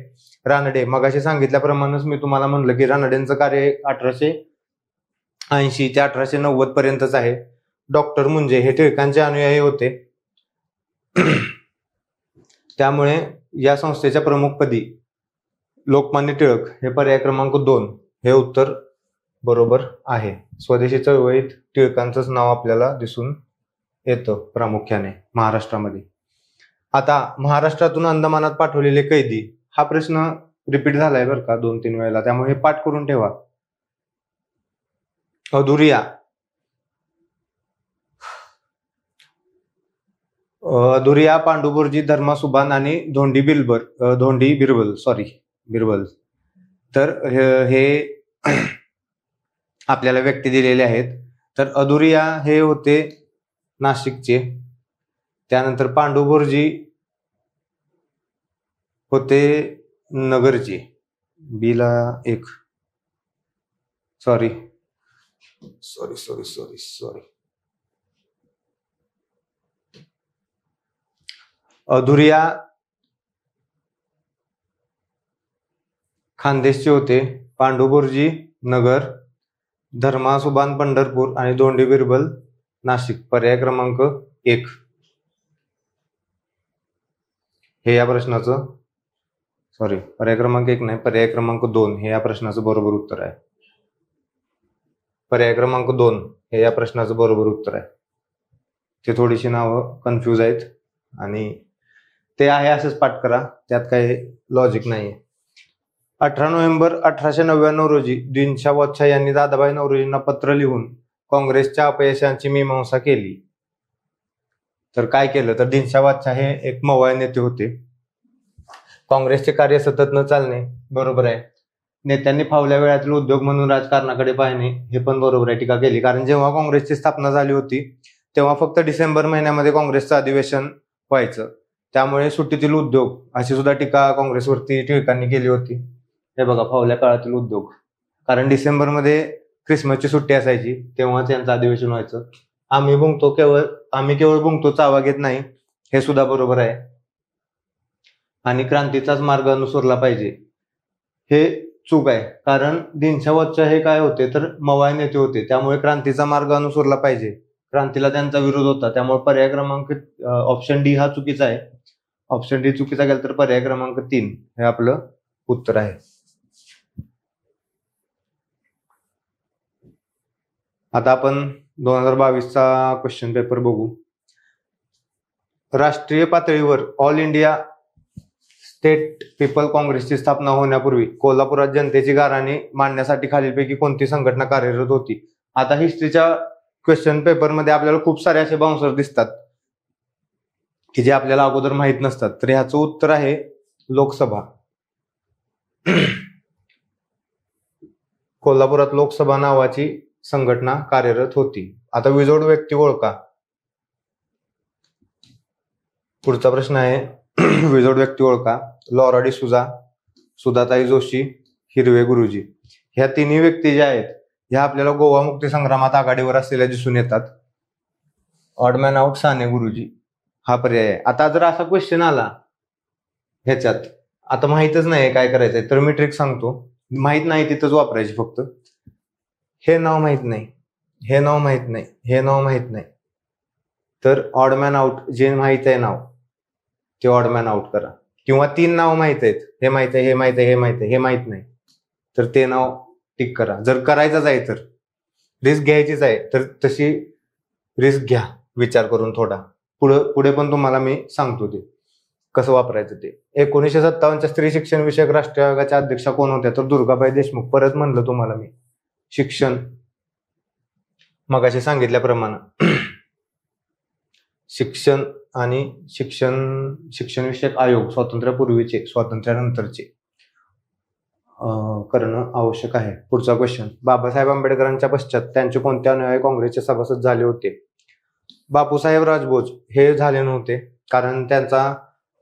रानडे, मगाशी सांगितल्याप्रमाणेच मी तुम्हाला म्हणलं की रानडेंचं कार्य 1880 ते 1890 पर्यंतच आहे. डॉक्टर मुंजे हे टिळकांचे अनुयायी होते. त्यामुळे या संस्थेच्या प्रमुखपदी लोकमान्य टिळक हे पर्याय क्रमांक 2 हे उत्तर बरोबर आहे. स्वदेशी चळवळीत टिळकांचंच नाव आपल्याला दिसून येतं प्रामुख्याने महाराष्ट्रामध्ये. आता महाराष्ट्रातून अंदमानात पाठवलेले कैदी हा प्रश्न रिपीट झालाय बरं का 2-3 वेळेला, त्यामुळे हे पाठ करून ठेवा. अधुरिया, पांडुबुर्जी, धर्मा सुभान आणि धोंडी बिरबल. तर हे आपल्याला व्यक्ती दिलेले आहेत. तर अधुरिया हे होते नाशिकचे, त्यानंतर पांडुबुर्जी होते नगरचे. बीला एक सॉरी अधुरिया खानदेशचे होते, पांडुबुर्जी नगर, धर्मा सुभान पंढरपूर आणि धोंडी बिरबल नाशिक. पर्याय क्रमांक 1 हे या प्रश्नाचं पर्याय क्रमांक 1 नाही, पर्याय क्रमांक 2 हे या प्रश्नाचं बरोबर उत्तर आहे. पर्याय क्रमांक 2 हे या प्रश्नाचं बरोबर उत्तर आहे. ते थोडीशी नावं कन्फ्यूज आहेत आणि ते आहे असंच पाठ करा, त्यात काही लॉजिक नाहीये. 18 नोव्हेंबर 1899 रोजी दिनशा यांनी दादाभाई नौरोजींना पत्र लिहून काँग्रेसच्या अपयशांची मीमांसा केली. तर काय केलं तर दिनशा हे एक मवाळ नेते होते. काँग्रेसचे कार्य सतत न चालणे बरोबर आहे. नेत्यांनी फावल्या वेळातील उद्योग म्हणून राजकारणाकडे पाहणे हे पण बरोबर आहे. टीका केली कारण जेव्हा काँग्रेसची स्थापना झाली होती तेव्हा फक्त डिसेंबर महिन्यामध्ये काँग्रेसचं अधिवेशन व्हायचं, त्यामुळे सुट्टीतील उद्योग अशी सुद्धा टीका काँग्रेसवरती टिळकांनी केली होती. हे बघा, फावल्या काळातील उद्योग, कारण डिसेंबरमध्ये क्रिसमसची सुट्टी असायची तेव्हा त्यांचं अधिवेशन व्हायचं. आम्ही केवळ बुंगतो चावा घेत नाही हे सुद्धा बरोबर आहे. आणि क्रांतीचाच मार्ग अनुसरला पाहिजे हे चूक आहे, कारण दिनशा हे काय होते तर मवाळ नेते होते, त्यामुळे क्रांतीचा मार्ग अनुसरला पाहिजे. क्रांतीला त्यांचा विरोध होता, त्यामुळे पर्याय क्रमांक ऑप्शन डी हा चुकीचा आहे. ऑप्शन डी चुकीचा गेला तर पर्याय क्रमांक 3 हे आपलं उत्तर आहे. आता आपण 2022चा क्वेश्चन पेपर बघू. राष्ट्रीय पातळीवर ऑल इंडिया स्टेट पीपल काँग्रेसची स्थापना होण्यापूर्वी कोल्हापुरात जनतेची गाऱ्हाणे मांडण्यासाठी खालीलपैकी कोणती संघटना कार्यरत होती. आता हिस्ट्रीच्या क्वेश्चन पेपरमध्ये आपल्याला खूप सारे असे बाउन्सर दिसतात की जे आपल्याला अगोदर माहित नसतात. तर ह्याचं उत्तर आहे लोकसभा. कोल्हापुरात लोकसभा नावाची संघटना कार्यरत होती. आता विजोड व्यक्ती ओळखा. पुढचा प्रश्न आहे विजोड व्यक्ती ओळखा. लॉरा डिसूजा, सुधाताई जोशी, हिरवे गुरुजी. ह्या तिन्ही व्यक्ती ज्या आहेत ह्या आपल्याला गोवा मुक्ती संग्रामात आघाडीवर असलेल्या दिसून येतात. ऑडमॅन आउट साने गुरुजी हा पर्याय आहे. आता जर असा क्वेश्चन आला ह्याच्यात, आता माहितच नाही काय करायचंय, तर मी ट्रिक सांगतो. माहित नाही तिथंच वापरायची फक्त. हे नाव माहित नाही, हे नाव माहित नाही, हे नाव माहित नाही, तर ऑडमॅन आउट जे माहित आहे नाव ते ऑडमॅन आउट करा. किंवा 3 नाव माहित आहेत, हे माहित आहे, हे माहित आहे, हे माहित आहे, हे माहित नाही, तर ते नाव टिक करा. जर करायचंच आहे तर रिस्क घ्यायचीच आहे तर तशी रिस्क घ्या विचार करून थोडा. पुढे पण तुम्हाला मी सांगतो ते कसं वापरायचं ते. 1957च्या स्त्री शिक्षण विषयक राष्ट्रीय आयोगाच्या अध्यक्षा कोण होत्या तर दुर्गाबाई देशमुख. परत म्हणलं तुम्हाला मी शिक्षण मगाशी सांगितल्याप्रमाणे शिक्षण आणि शिक्षण विषयक आयोग स्वातंत्र्यापूर्वीचे स्वातंत्र्यानंतरचे करणं आवश्यक आहे. पुढचा क्वेश्चन. बाबासाहेब आंबेडकरांच्या पश्चात त्यांचे कोणत्या अनुयायी काँग्रेसचे सभासद झाले होते. बापूसाहेब राजभोज हे झाले नव्हते कारण त्यांचा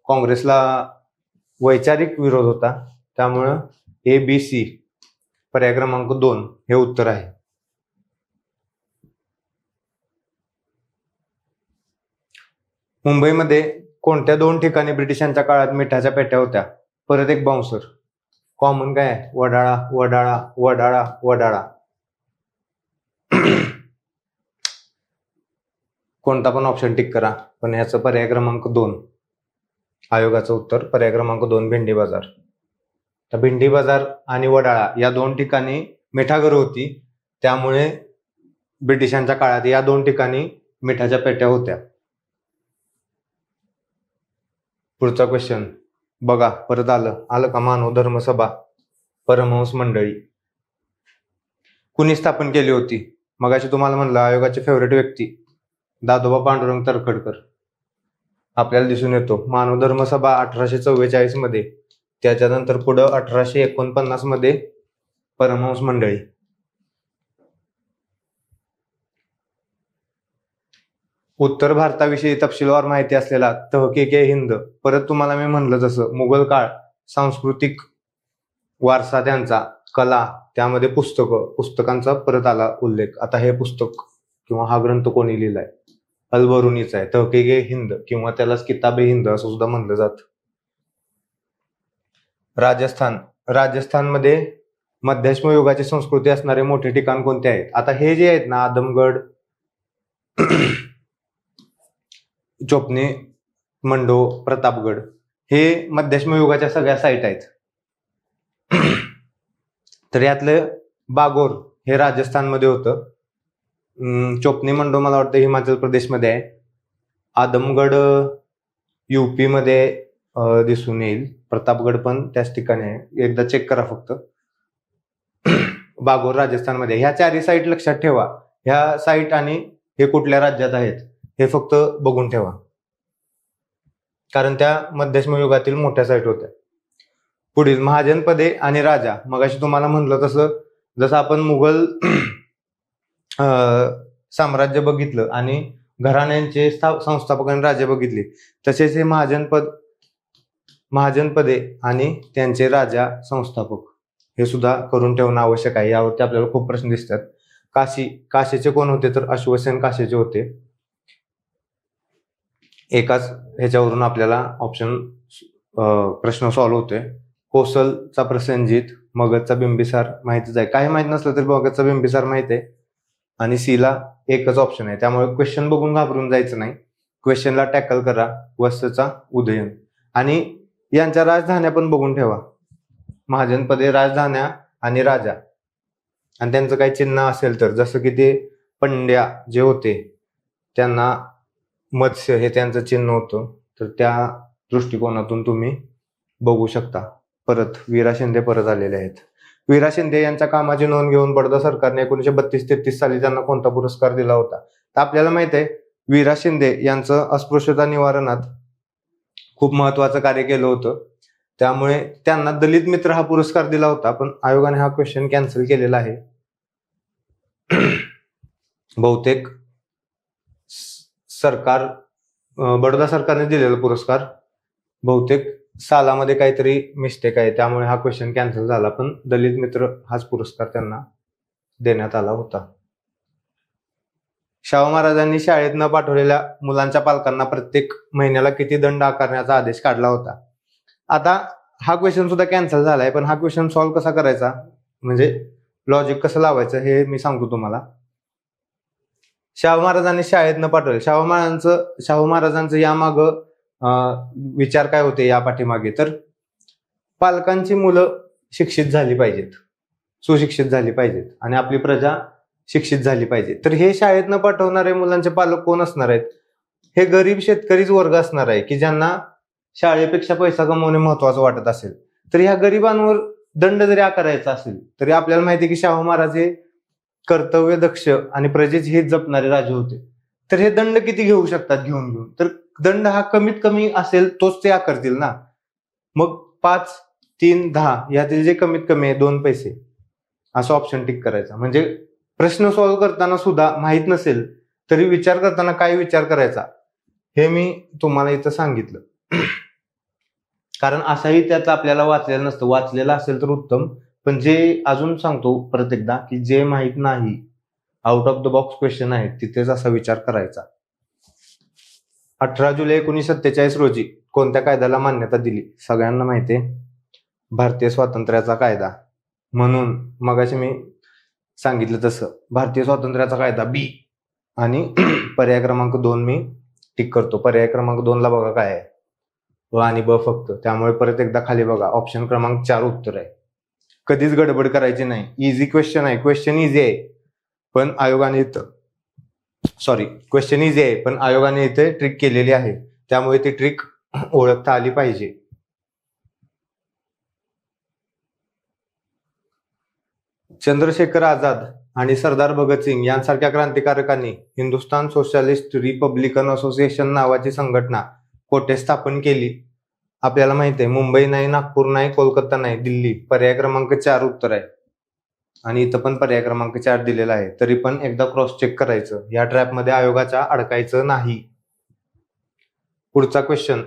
काँग्रेसला वैचारिक विरोध होता, त्यामुळं ABC पर्याय क्रमांक 2 हे उत्तर आहे. मुंबईमध्ये कोणत्या 2 ठिकाणी ब्रिटिशांच्या काळात मिठाच्या पेट्या होत्या. परत एक बाउन्सर. कॉमन काय आहे? वडाळा वडाळा वडाळा वडाळा. कोणता पण ऑप्शन टिक करा, पण याचं पर्याय क्रमांक 2 आयोगाचं उत्तर पर्याय क्रमांक 2 भेंडी बाजार. तर भेंडी बाजार आणि वडाळा या 2 ठिकाणी मिठागर होती, त्यामुळे ब्रिटिशांच्या काळात या 2 ठिकाणी मिठाच्या पेट्या होत्या. पुढचा क्वेश्चन बघा, परत आलं का? मानव धर्म सभा परमहंस मंडळी कुणी स्थापन केली होती? मगाशी तुम्हाला म्हणलं आयोगाचे फेवरेट व्यक्ती दादोबा पांडुरंग तरखडकर आपल्याला दिसून येतो. मानव धर्म सभा 1844 मध्ये, त्याच्यानंतर पुढं 1849 मध्ये परमहंस मंडळी. उत्तर भारताविषयी तपशीलवार माहिती असलेला तहकीक-ए-हिंद, परत तुम्हाला मी म्हणलं जसं मुघल काळ, सांस्कृतिक वारसा त्यांचा, कला, त्यामध्ये पुस्तकांचा परत आला उल्लेख. आता हे पुस्तक किंवा हा ग्रंथ कोणी लिहिलाय? अल-बरुनीचा आहे. तहकीक-ए-हिंद किंवा त्यालाच किताब-ए-हिंद असं सुद्धा म्हणलं जातं. राजस्थानमध्ये मध्याश्म युगाची संस्कृती असणारे मोठे ठिकाण कोणते आहेत? आता हे जे आहेत ना, आदमगड, चोपनी, मंडो, प्रतापगड, हे मध्याश्म युगाच्या सगळ्या साईट आहेत. तर यातलं बागोर हे राजस्थानमध्ये होतं. चोपनी मंडो मला वाटतं हिमाचल प्रदेशमध्ये आहे. आदमगड युपी मध्ये दिसून येईल. प्रतापगड पण त्याच ठिकाणी आहे, एकदा चेक करा फक्त. बागोर राजस्थानमध्ये. ह्या चारही साईट लक्षात ठेवा. ह्या साईट आणि हे कुठल्या राज्यात आहेत हे फक्त बघून ठेवा, कारण त्या मध्यश्म युगातील मोठ्या साईट होत्या. पुढील महाजनपदे आणि राजा. मगाशी तुम्हाला म्हणलं तसं, जसं आपण मुघल साम्राज्य बघितलं आणि घराण्यांचे संस्थापक आणि राजे बघितले, तसेच हे महाजनपदे आणि त्यांचे राजा संस्थापक हे सुद्धा करून ठेवणं आवश्यक आहे. यावरती आपल्याला खूप प्रश्न दिसतात. काशीचे कोण होते? तर अश्वसेन काशीचे होते. एकाच ह्याच्यावरून आपल्याला प्रश्न सॉल्व्ह होतोय. कोसलचा प्रसेनजित, मगधचा बिंबिसार माहितीच आहे. काही माहित नसलं तरी मगधचा बिंबिसार माहित आहे. आणि सीला एकच ऑप्शन आहे, त्यामुळे क्वेश्चन बघून घाबरून जायचं नाही. क्वेश्चनला टॅकल करा. वत्सचा उदयन. आणि यांच्या राजधान्या पण बघून ठेवा. महाजनपदे, राजधान्या आणि राजा, आणि त्यांचं काही चिन्ह असेल तर, जसं की ते पंड्या जे होते त्यांना मत्स्य हे त्यांचं चिन्ह होतं, तर त्या दृष्टिकोनातून तुम्ही बघू शकता. परत वीरा शिंदे परत आलेले आहेत. वीरा शिंदे यांच्या कामाची नोंद घेऊन बडोदा सरकारने 1932-33 साली त्यांना कोणता पुरस्कार दिला होता? तर आपल्याला माहित आहे वीरा शिंदे यांचं अस्पृश्यता निवारणात खूप महत्वाचं कार्य केलं होतं, त्यामुळे त्यांना दलित मित्र हा पुरस्कार दिला होता. पण आयोगाने हा क्वेश्चन कॅन्सल केलेला आहे. बहुतेक बडोदा सरकारने दिलेला पुरस्कार बहुतेक सालामध्ये काहीतरी मिस्टेक आहे, त्यामुळे हा क्वेश्चन कॅन्सल झाला. पण दलित मित्र हाच पुरस्कार त्यांना देण्यात आला होता. शाहू महाराजांनी शाळेत न पाठवलेल्या मुलांच्या पालकांना प्रत्येक महिन्याला किती दंड आकारण्याचा आदेश काढला होता? आता हा क्वेश्चन सुद्धा कॅन्सल झालाय, पण हा क्वेश्चन सॉल्व्ह कसा करायचा, म्हणजे लॉजिक कसं लावायचं हे मी सांगतो तुम्हाला. शाहू महाराजांनी शाळेत न पाठवले. शाहू महाराजांचं यामाग विचार काय होते या पाठीमागे? तर पालकांची मुलं शिक्षित झाली पाहिजेत, सुशिक्षित झाली पाहिजेत, आणि आपली प्रजा शिक्षित झाली पाहिजे. तर हे शाळेत न पाठवणारे मुलांचे पालक कोण असणार आहेत? हे गरीब शेतकरीच वर्ग असणार आहे, की ज्यांना शाळेपेक्षा पैसा कमवणे महत्वाचं वाटत असेल. तर ह्या गरिबांवर दंड जरी आकारायचा असेल तरी आपल्याला माहिती आहे की शाहू महाराज हे कर्तव्य दक्ष आणि प्रजेचे हित जपणारे राजे होते. तर हे दंड किती घेऊ शकतात घेऊन? तर दंड हा कमीत कमी असेल तोच ते आकारतील ना. मग 5, 3, 10 यातील जे कमीत कमी आहे 2 पैसे असं ऑप्शन टिक करायचा. म्हणजे प्रश्न सॉल्व्ह करताना सुद्धा माहित नसेल तरी विचार करताना काय विचार करायचा हे मी तुम्हाला इथं सांगितलं. कारण असाही त्यात आपल्याला वाचलेलं नसतं. वाचलेलं असेल तर उत्तम, पण जे अजून सांगतो परत एकदा की जे माहित नाही, out of the box question आहेत, तिथेच असा विचार करायचा. 18 जुलै 1947 रोजी कोणत्या कायद्याला मान्यता दिली? सगळ्यांना माहिती आहे, भारतीय स्वातंत्र्याचा कायदा. म्हणून मगाशी मी सांगितलं तसं भारतीय स्वातंत्र्याचा कायदा बी, आणि पर्याय क्रमांक 2 मी टिक करतो. पर्याय क्रमांक 2 ला बघा काय आहे, व आणि ब फक्त. त्यामुळे परत एकदा खाली बघा, ऑप्शन क्रमांक 4 उत्तर आहे. कधीच गडबड करायची नाही. इझी क्वेश्चन आहे, क्वेश्चन इझी आहे, पण आयोगाने इथं सॉरी, क्वेश्चन इझी आहे पण आयोगाने इथे ट्रिक केलेली आहे, त्यामुळे ती ट्रिक ओळखता आली पाहिजे. चंद्रशेखर आझाद आणि सरदार भगतसिंग यांसारख्या क्रांतिकारकांनी हिंदुस्थान सोशलिस्ट रिपब्लिकन असोसिएशन नावाची संघटना कोठे स्थापन केली? आपल्याला माहिती आहे, मुंबई नाही, नागपूर नाही, कोलकाता नाही, दिल्ली. पर्याय क्रमांक 4 उत्तर आहे. आणि इथं पण पर्याय क्रमांक 4 दिलेला आहे. तरी पण एकदा क्रॉस चेक करायचं, या ट्रॅपमध्ये आयोगाच्या अडकायचं नाही. पुढचा क्वेश्चन.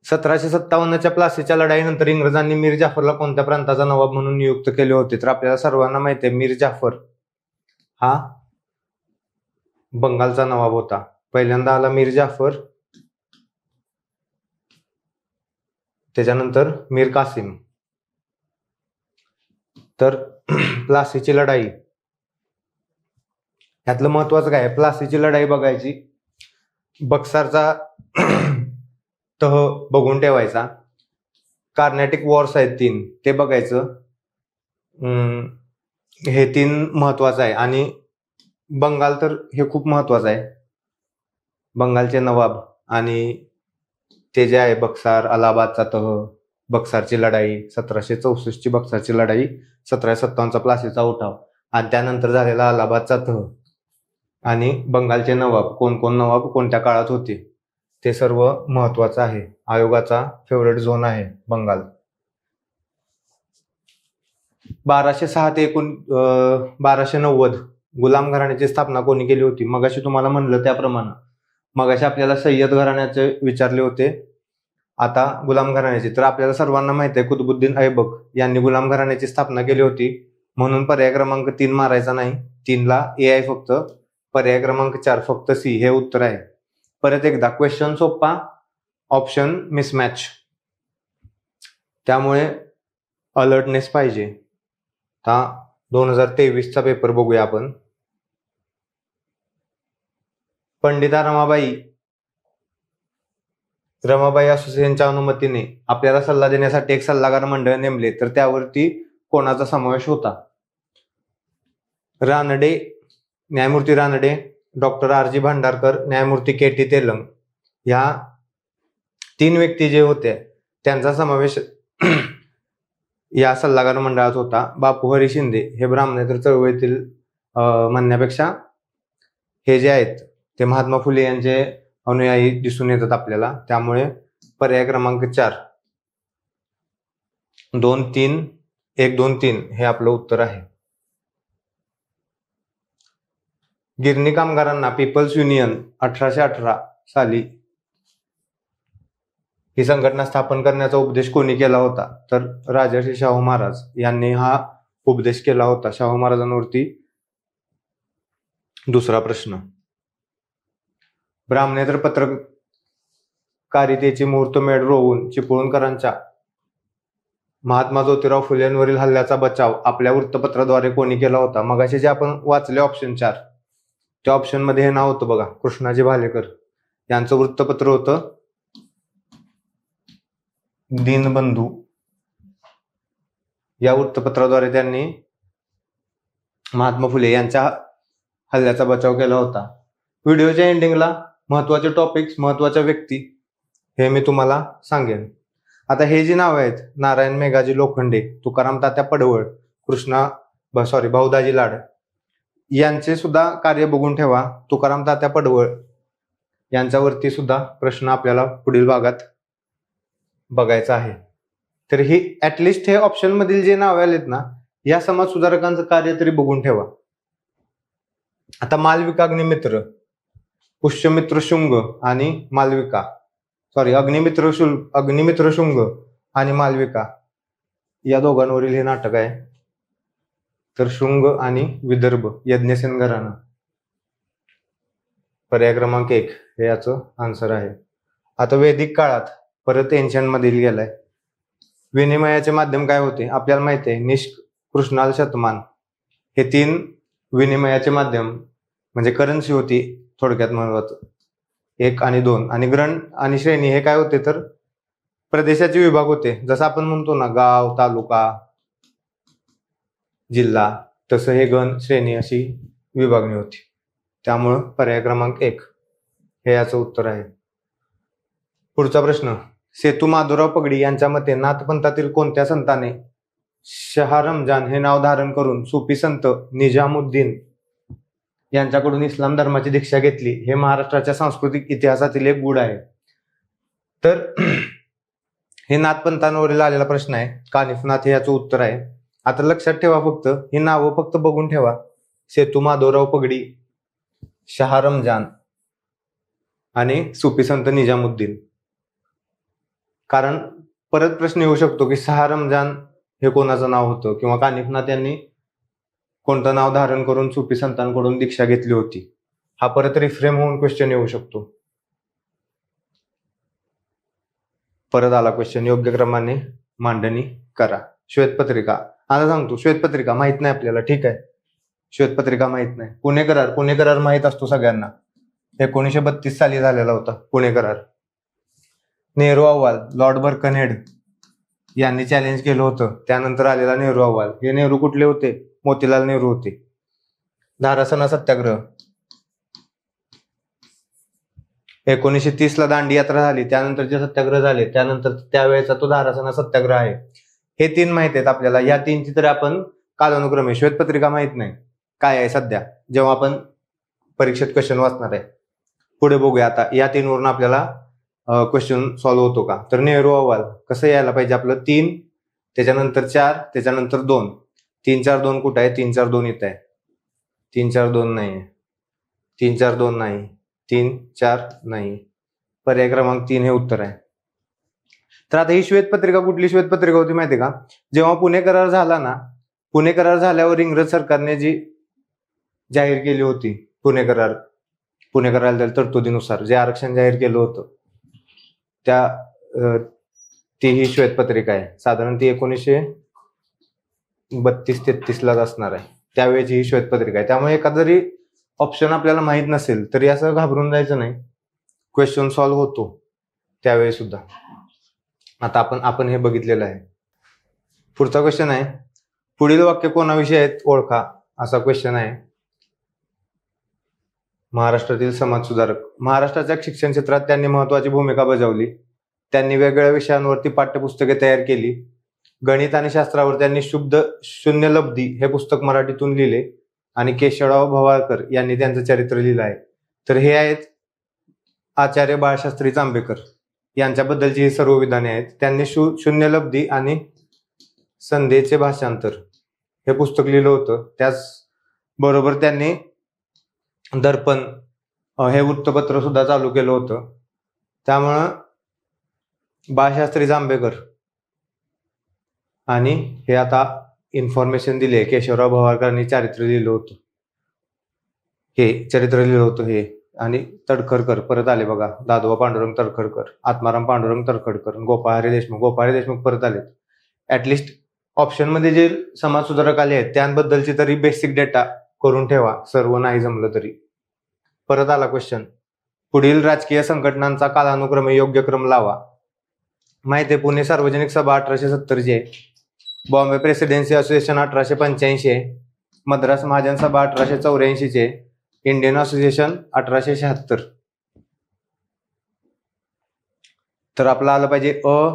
1757च्या प्लासीच्या लढाईनंतर इंग्रजांनी मीर जाफरला कोणत्या प्रांताचा नवाब म्हणून नियुक्त केले होते? तर आपल्याला सर्वांना माहिती आहे, मीर जाफर हा बंगालचा नवाब होता. पहिल्यांदा आला मीर जाफर, त्याच्यानंतर मीर कासिम. तर प्लासीची लढाई, यातलं महत्वाचं काय आहे? प्लासीची लढाई बघायची, बक्सारचा तह बघून ठेवायचा, कार्नॅटिक वॉर्स आहेत 3 ते बघायचं. हे 3 महत्वाचं आहे. आणि बंगाल तर हे खूप महत्वाचं आहे, बंगालचे नवाब आणि ते जे आहे बक्सार, अलाहाबादचा तह, बक्सारची लढाई, 1764ची बक्सारची लढाई, 1757चा प्लासीचा उठाव आणि त्यानंतर झालेला अलाहाबादचा तह आणि बंगालचे नवाब, कोण कोण नवाब कोणत्या काळात होते, ते सर्व महत्वाचं आहे. आयोगाचा फेवरेट झोन आहे बंगाल. 1206 ते 1290 गुलाम घराण्याची स्थापना कोणी केली होती? मगाशी तुम्हाला म्हणलं त्याप्रमाणे, मगाशी आपल्याला सय्यद घराण्याचे विचारले होते, आता गुलाम घराण्याची. तर आपल्याला सर्वांना माहिती आहे, कुतुबुद्दीन ऐबक यांनी गुलाम घराण्याची स्थापना केली होती, म्हणून पर्याय क्रमांक 3 मारायचा नाही. 3 ला ए आहे फक्त, पर्याय क्रमांक 4 फक्त सी हे उत्तर आहे. परत एकदा, क्वेश्चन सोपा, ऑप्शन मिसमॅच, त्यामुळे अलर्टनेस पाहिजे. आता 2023चा पेपर बघूया आपण. पंडिता रमाबाई असोसिएशनच्या अनुमतीने आपल्याला सल्ला देण्यासाठी एक सल्लागार मंडळ नेमले, तर त्यावरती कोणाचा समावेश होता? रानडे, न्यायमूर्ती रानडे, डॉक्टर RG भांडारकर, न्यायमूर्ती KT तेलंग, या 3 व्यक्ती जे होते त्यांचा समावेश या सल्लागार मंडळात होता. बापूहरी शिंदे हे ब्राह्मणेतर चळवळीतील म्हणण्यापेक्षा हे जे आहेत ते महात्मा फुले यांचे अनुयायी दिसून येतात आपल्याला, त्यामुळे पर्याय क्रमांक 4 2, 3, 1, 2, 3 हे आपलं उत्तर आहे. गिरणी कामगारांना पीपल्स युनियन 1818 साली ही संघटना स्थापन करण्याचा उपदेश कोणी केला होता? तर राजर्षी शाहू महाराज यांनी हा उपदेश केला होता. शाहू महाराजांवरती दुसरा प्रश्न. ब्राह्मणेतर पत्रकारितेची मुहूर्तमेढ रोवून चिपळूणकरांच्या महात्मा ज्योतिराव फुलेंवरील हल्ल्याचा बचाव आपल्या वृत्तपत्राद्वारे कोणी केला होता? मगाशी जे आपण वाचले ऑप्शन 4, त्या ऑप्शन मध्ये हे नाव होतं बघा, कृष्णाजी भालेकर. यांचं वृत्तपत्र होतं दीनबंधू. या वृत्तपत्राद्वारे त्यांनी महात्मा फुले यांच्या हल्ल्याचा बचाव केला होता. व्हिडिओच्या एंडिंगला महत्वाचे टॉपिक्स, महत्वाच्या व्यक्ती हे मी तुम्हाला सांगेन. आता हे जी नाव आहेत, नारायण मेघाजी लोखंडे, तुकाराम तात्या पडवळ, भाऊदाजी लाड, यांचे सुद्धा कार्य बघून ठेवा. तुकाराम तात्या पडवळ यांच्यावरती सुद्धा प्रश्न आपल्याला पुढील भागात बघायचा आहे. तर ही ऍटलिस्ट हे ऑप्शन मधील जे नाव आलेत ना, या समाज सुधारकांचं कार्य तरी बघून ठेवा. आता मालविका अग्निमित्र, पुष्यमित्र शुंग आणि मालविका, अग्निमित्र शुंग आणि मालविका या दोघांवरील हे नाटक आहे. तर शुंग आणि विदर्भ, यज्ञसेन घराणं, पर्याय क्रमांक 1 हे याचं आन्सर आहे. आता वैदिक काळात परत एन्शंट मधील गेलाय. विनिमयाचे माध्यम काय होते? आपल्याला माहिती आहे, निष्क, कृष्णाल, शतमान हे 3 विनिमयाचे माध्यम म्हणजे करन्सी होती थोडक्यात महत्वाचं, 1 आणि 2. आणि ग्रण आणि श्रेणी हे काय होते? तर प्रदेशाचे विभाग होते. जसं आपण म्हणतो ना गाव, तालुका, जिल्हा, तसं हे गण, श्रेणी अशी विभागणी होती. त्यामुळं पर्याय क्रमांक 1 हे याचं उत्तर आहे. पुढचा प्रश्न, सेतू माधवराव पगडी यांच्या मते नाथपंथातील कोणत्या संताने शहा रमजान हे नाव धारण करून सुफी संत निजामुद्दीन यांच्याकडून इस्लाम धर्माची दीक्षा घेतली? हे महाराष्ट्राच्या सांस्कृतिक इतिहासातील एक गुढ आहे. तर हे नाथपंथांवरील आलेला प्रश्न आहे. कानिफनाथ हे याचं उत्तर आहे. आता लक्षात ठेवा, फक्त ही नावं फक्त बघून ठेवा. सेतू माधवराव पगडी, शहा रमजान आणि सुफी संत निजामुद्दीन. कारण परत प्रश्न येऊ शकतो की शहा रमजान हे कोणाचं नाव होतं, किंवा कानिफनाथ यांनी कोणतं नाव धारण करून सुफी संतांकडून दीक्षा घेतली होती. हा परत रिफ्रेम होऊन क्वेश्चन येऊ शकतो. परत आला क्वेश्चन, योग्य क्रमाने मांडणी करा. श्वेतपत्रिका, आता सांगतो, श्वेतपत्रिका माहित नाही आपल्याला, ठीक आहे. श्वेतपत्रिका माहित नाही. पुणे करार माहित असतो सगळ्यांना. 1932 साली झालेला होता पुणे करार. नेहरू अहवाल लॉर्ड बर्कनहेड यांनी चॅलेंज केलं होतं. त्यानंतर आलेला नेहरू अहवाल. हे नेहरू कुठले होते? मोतीलाल नेहरू होते. धारासणा सत्याग्रह 1930 ला दांडी यात्रा झाली, त्यानंतर जे सत्याग्रह झाले, त्यानंतर त्यावेळेचा तो धारासणा सत्याग्रह आहे. हे 3 माहित आहेत आपल्याला. या 3ची तर आपण कालानुक्रमे, श्वेतपत्रिका माहित नाही काय आहे सध्या, जेव्हा आपण परीक्षेत क्वेश्चन वाचणार आहे. पुढे बघूया आता या 3 वरून आपल्याला क्वेश्चन सॉल्व्ह होतो का. तर नेहरू अहवाल कसं यायला पाहिजे आपलं? 3, त्याच्यानंतर 4, त्याच्यानंतर 2. 3, 4, 2 कुठं आहे? 3, 4, 2 येत आहे. 3, 4, 2 नाही. 3, 4, 2 नाही. 3, 4 नाही. पर्याय क्रमांक 3 हे उत्तर आहे. तर आता ही श्वेतपत्रिका कुठली श्वेतपत्रिका होती माहिती का? जेव्हा पुणे करार झाला ना, पुणे करार झाल्यावर इंग्रज सरकारने जी जाहीर केली होती पुणे करारातील तरतुदीनुसार जे आरक्षण जाहीर केलं होतं, ती ही श्वेतपत्रिका आहे. साधारण ती 1932-33 लाच असणार आहे. त्यावेळेची ही श्वेतपत्रिका आहे. त्यामुळे एखादा जरी ऑप्शन आपल्याला माहित नसेल तरी असं घाबरून जायचं नाही, क्वेश्चन सॉल्व्ह होतो त्यावेळी सुद्धा. आता आपण हे बघितलेलं आहे. पुढचा क्वेश्चन आहे, पुढील वाक्य कोणाविषयी आहेत ओळखा, असा क्वेश्चन आहे. महाराष्ट्रातील समाजसुधारक. महाराष्ट्राच्या शिक्षण क्षेत्रात त्यांनी महत्वाची भूमिका बजावली. त्यांनी वेगवेगळ्या विषयांवरती पाठ्यपुस्तके तयार केली. गणित आणि शास्त्रावर त्यांनी शुद्ध शून्यलब्धी हे पुस्तक मराठीतून लिहिले आणि केशवराव भवाळकर यांनी त्यांचं चरित्र लिहिलं आहे. तर हे आहेत आचार्य बाळशास्त्री जांभेकर यांच्याबद्दलची ही सर्व विधाने आहेत. त्यांनी शून्यलब्धी आणि संधेचे भाषांतर हे पुस्तक लिहिलं होतं. त्याचबरोबर त्यांनी दर्पण हे वृत्तपत्र सुद्धा चालू केलं होतं. त्यामुळं बाळशास्त्री जांभेकर आणि हे आता इन्फॉर्मेशन दिली आहे, केशवराव भवाळकरांनी चरित्र लिहिलं होतं, हे. आणि तडखरकर परत आले बघा, दादोबा पांडुरंग तडखरकर, आत्माराम पांडुरंग तडखरकर, गोपाळ देशमुख परत आले. ऍटलिस्ट ऑप्शन मध्ये जे समाज सुधारक आले आहेत त्यांबद्दलची तरी बेसिक डेटा करून ठेवा, सर्व नाही जमलं तरी. परत आला क्वेश्चन, पुढील राजकीय संघटनांचा कालानुक्रमे योग्य क्रम लावा. माहिती आहे, पुणे सार्वजनिक सभा 1870 आहे, बॉम्बे प्रेसिडेन्सी असोसिएशन 1885 आहे, मद्रास महाजन सभा 1884 आहे, इंडियन असोसिएशन 1876. तर आपलं आलं पाहिजे अ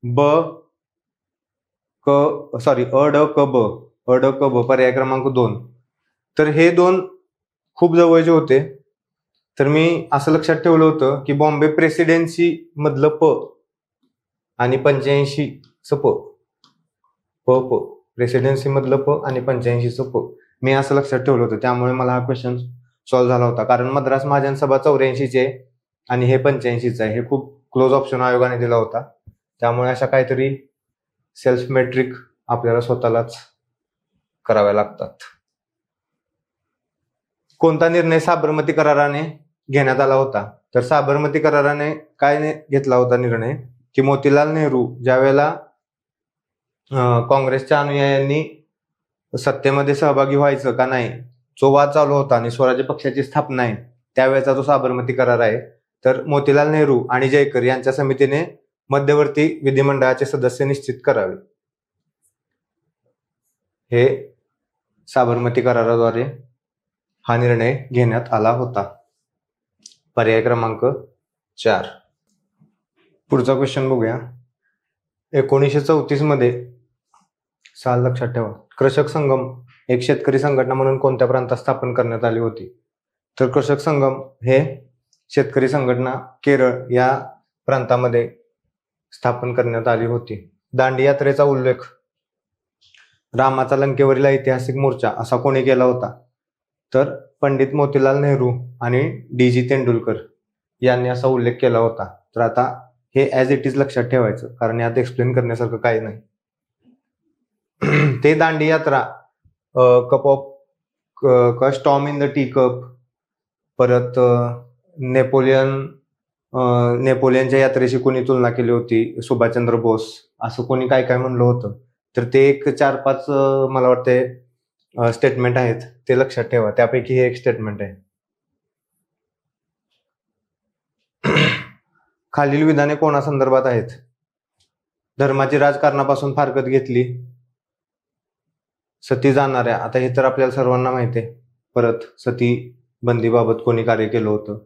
ड क ब पर्याय क्रमांक 2. तर हे 2 खूप जवळचे होते. तर मी असं लक्षात ठेवलं होतं की बॉम्बे प्रेसिडेन्सी मधलं प आणि 85चं प प्रेसिडेन्सी मधलं प आणि 85चं प मी असं लक्षात ठेवलं होतं. त्यामुळे मला हा क्वेश्चन सॉल्व्ह झाला होता. कारण मद्रास महाजन सभा 84 आहे आणि हे 85 आहे. हे खूप क्लोज ऑप्शन आयोगाने दिला होता. त्यामुळे अशा काहीतरी सेल्फ मेट्रिक आपल्याला स्वतःलाच कराव्या लागतात. कोणता निर्णय साबरमती कराराने घेण्यात आला होता? तर साबरमती कराराने काय घेतला होता निर्णय की मोतीलाल नेहरू ज्यावेळेला काँग्रेसच्या अनुयायांनी सत्तेमध्ये सहभागी व्हायचं का नाही जो वाद चालू होता आणि स्वराज्य पक्षाची स्थापना आहे, त्यावेळेचा तो साबरमती करार आहे. तर मोतीलाल नेहरू आणि जयकर यांच्या समितीने मध्यवर्ती विधिमंडळाचे सदस्य निश्चित करावे, हे साबरमती कराराद्वारे हा निर्णय घेण्यात आला होता. पर्याय क्रमांक 4. पुढचा क्वेश्चन बघूया. 1934 मध्ये, साल लक्षात ठेवा, कृषक संगम एक शेतकरी संघटना म्हणून कोणत्या प्रांतात स्थापन करण्यात आली होती? तर कृषक संगम हे शेतकरी संघटना केरळ या प्रांतामध्ये स्थापन करण्यात आली होती. दांडी यात्रेचा उल्लेख रामाचा लंकेवरील ऐतिहासिक मोर्चा असा कोणी केला होता? तर पंडित मोतीलाल नेहरू आणि डी.जी. तेंडुलकर यांनी असा उल्लेख केला होता. तर आता हे ॲज इट इज लक्षात ठेवायचं, कारण यात एक्सप्लेन करण्यासारखं काही नाही. ते दांडी यात्रा cup of storm in the tea cup, परत नेपोलियनच्या यात्रेशी कोणी तुलना केली होती? सुभाषचंद्र बोस, असं कोणी काय काय म्हणलं होतं. तर ते एक 4-5 मला वाटते स्टेटमेंट आहेत, ते लक्षात ठेवा. त्यापैकी हे एक स्टेटमेंट आहे. खालील विधाने कोणासंदर्भात आहेत? धर्माची राजकारणापासून फारकत घेतली, सती जाणाऱ्या, आता हे तर आपल्याला सर्वांना माहिती आहे. परत सती बंदीबाबत कोणी कार्य केलं होतं?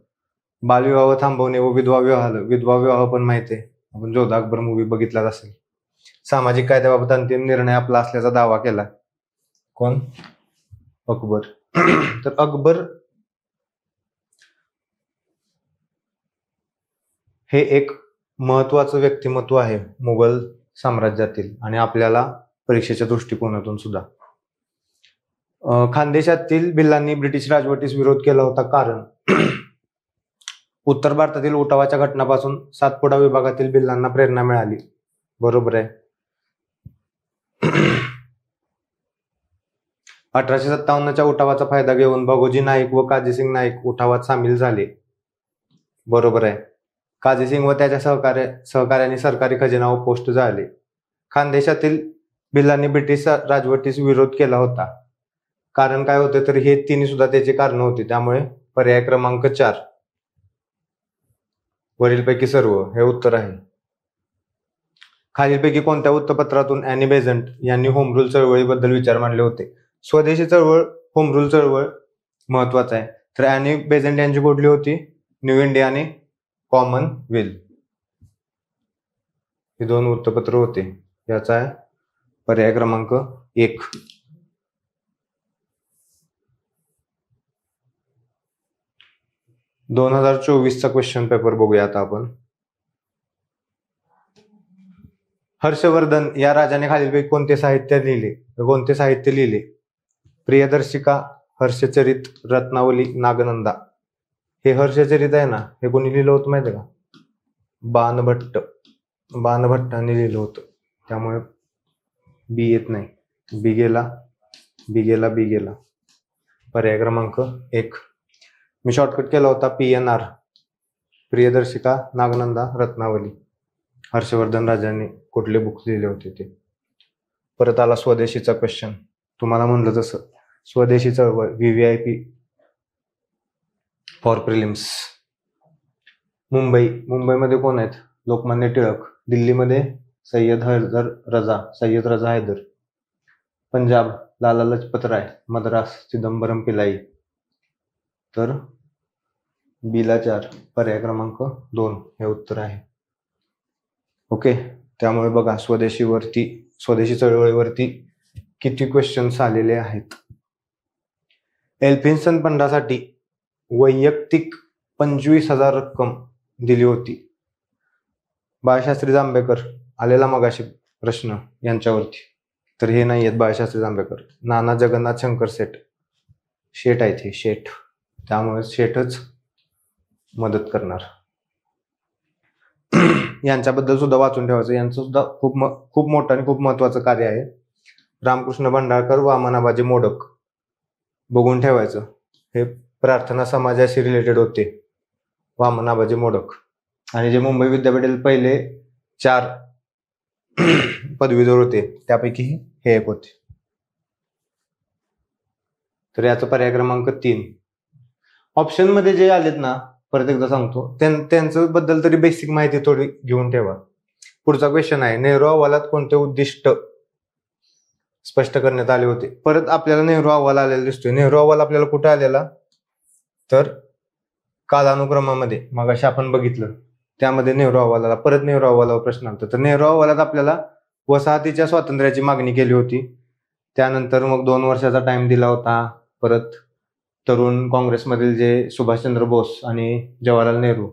बालविवाह थांबवणे व विधवा विवाह पण माहिती आहे, आपण जोधा अकबर मूवी बघितलाच असेल. सामाजिक कायद्याबाबत अंतिम निर्णय आपला असल्याचा दावा केला कोण? अकबर. तर अकबर हे एक महत्वाचं व्यक्तिमत्व आहे मुघल साम्राज्यातील, आणि आपल्याला परीक्षेच्या दृष्टिकोनातून सुद्धा. खानदेशातील भिल्लांनी ब्रिटिश राजवटीस विरोध केला होता, कारण उत्तर भारतातील उठावाच्या घटनापासून सातपुडा विभागातील भिल्लांना प्रेरणा मिळाली. बरोबर आहे. 1857च्या उठावाचा फायदा घेऊन भगोजी नाईक व काजीसिंग नाईक उठावात सामील झाले. बरोबर आहे. काजीसिंग व त्याच्या सहकार्याने सरकारी खजिना उपोष्ट झाले. खानदेशातील भिल्लांनी ब्रिटिश राजवटीस विरोध केला होता, कारण काय होते? तर हे तिन्ही सुद्धा त्याचे कारण होते. त्यामुळे पर्याय क्रमांक 4 वरीलपैकी सर्व हे उत्तर आहे. खालीलपैकी कोणत्या वृत्तपत्रातून ॲनी बेझंट यांनी होम रूल चळवळीबद्दल विचार मांडले होते? स्वदेशी चळवळ, होम रूल चळवळ महत्वाचा आहे. तर ॲनी बेझंट यांची कुठली होती? न्यू इंडिया आणि कॉमनवेल्थ, हे 2 वृत्तपत्र होते. याचा आहे पर्याय क्रमांक 1. चा क्वेश्चन पेपर बघूया आता आपण. हर्षवर्धन या राजाने खालीलपैकी कोणते साहित्य लिहिले? प्रियदर्शिका, हर्षचरित, रत्नावली, नागनंदा. हे हर्षचरित आहे ना, हे कोणी लिहिलं होतं माहिती का? बाणभट्टांनी लिहिलं होतं. त्यामुळे बी येत नाही. बी गेला. पर्याय क्रमांक 1. मी शॉर्टकट केला होता PNR. प्रियदर्शिका, नागनंदा, रत्नावली. हर्षवर्धन राजांनी कुठले बुक लिहिले होते ते. परत आला स्वदेशीचा क्वेश्चन. तुम्हाला म्हणलं तसं स्वदेशी चळवळ, VVIP फॉर प्रिलिम्स. मुंबईमध्ये कोण आहेत? लोकमान्य टिळक. दिल्लीमध्ये सय्यद रजा हैदर. पंजाब लाला लजपत राय. मद्रास चिदंबरम पिल्लाई. तर बीला 4, पर्याय क्रमांक 2 हे उत्तर आहे. ओके. त्यामुळे बघा स्वदेशी चळवळीवरती किती क्वेश्चन्स आलेले आहेत. एल्फिन्स्टन बंडासाठी वैयक्तिक 25,000 रक्कम दिली होती. बाळशास्त्री जांभेकर, आलेला मगाशी प्रश्न यांच्यावरती. तर हे नाही आहेत बाळशास्त्री जांभेकर. नाना जगन्नाथ शंकर शेठ आहेत हे शेठ. त्यामुळे शेठच मदत करणार. यांच्याबद्दल सुद्धा वाचून ठेवायचं. यांचं सुद्धा खूप मोठं आणि खूप महत्वाचं कार्य आहे. रामकृष्ण भंडारकर, वामनाबाजी मोडक. बघून ठेवायचं. हे प्रार्थना समाजाशी रिलेटेड होते, वामनाबाजी मोडक. आणि जे मुंबई विद्यापीठातील पहिले 4 पदवीधर होते त्यापैकी हे एक होते. तर याचा पर्याय क्रमांक 3. ऑप्शन मध्ये जे आलेत ना, परत एकदा सांगतो, त्यांचं बद्दल तरी बेसिक माहिती थोडी घेऊन ठेवा. पुढचा क्वेश्चन आहे, नेहरू अहवालात कोणते उद्दिष्ट स्पष्ट करण्यात आले होते. परत आपल्याला नेहरू अहवाल आलेला दिसतोय. नेहरू अहवाल आपल्याला कुठे आलेला, तर कालानुक्रमामध्ये मगाशी आपण बघितलं त्यामध्ये नेहरू अहवालाला, परत नेहरू अहवालावर प्रश्न आला. तर नेहरू अहवालात आपल्याला वसाहतीच्या स्वातंत्र्याची मागणी केली होती. त्यानंतर मग 2 वर्षाचा टाइम दिला होता. परत तरुण काँग्रेसमधील जे सुभाषचंद्र बोस आणि जवाहरलाल नेहरू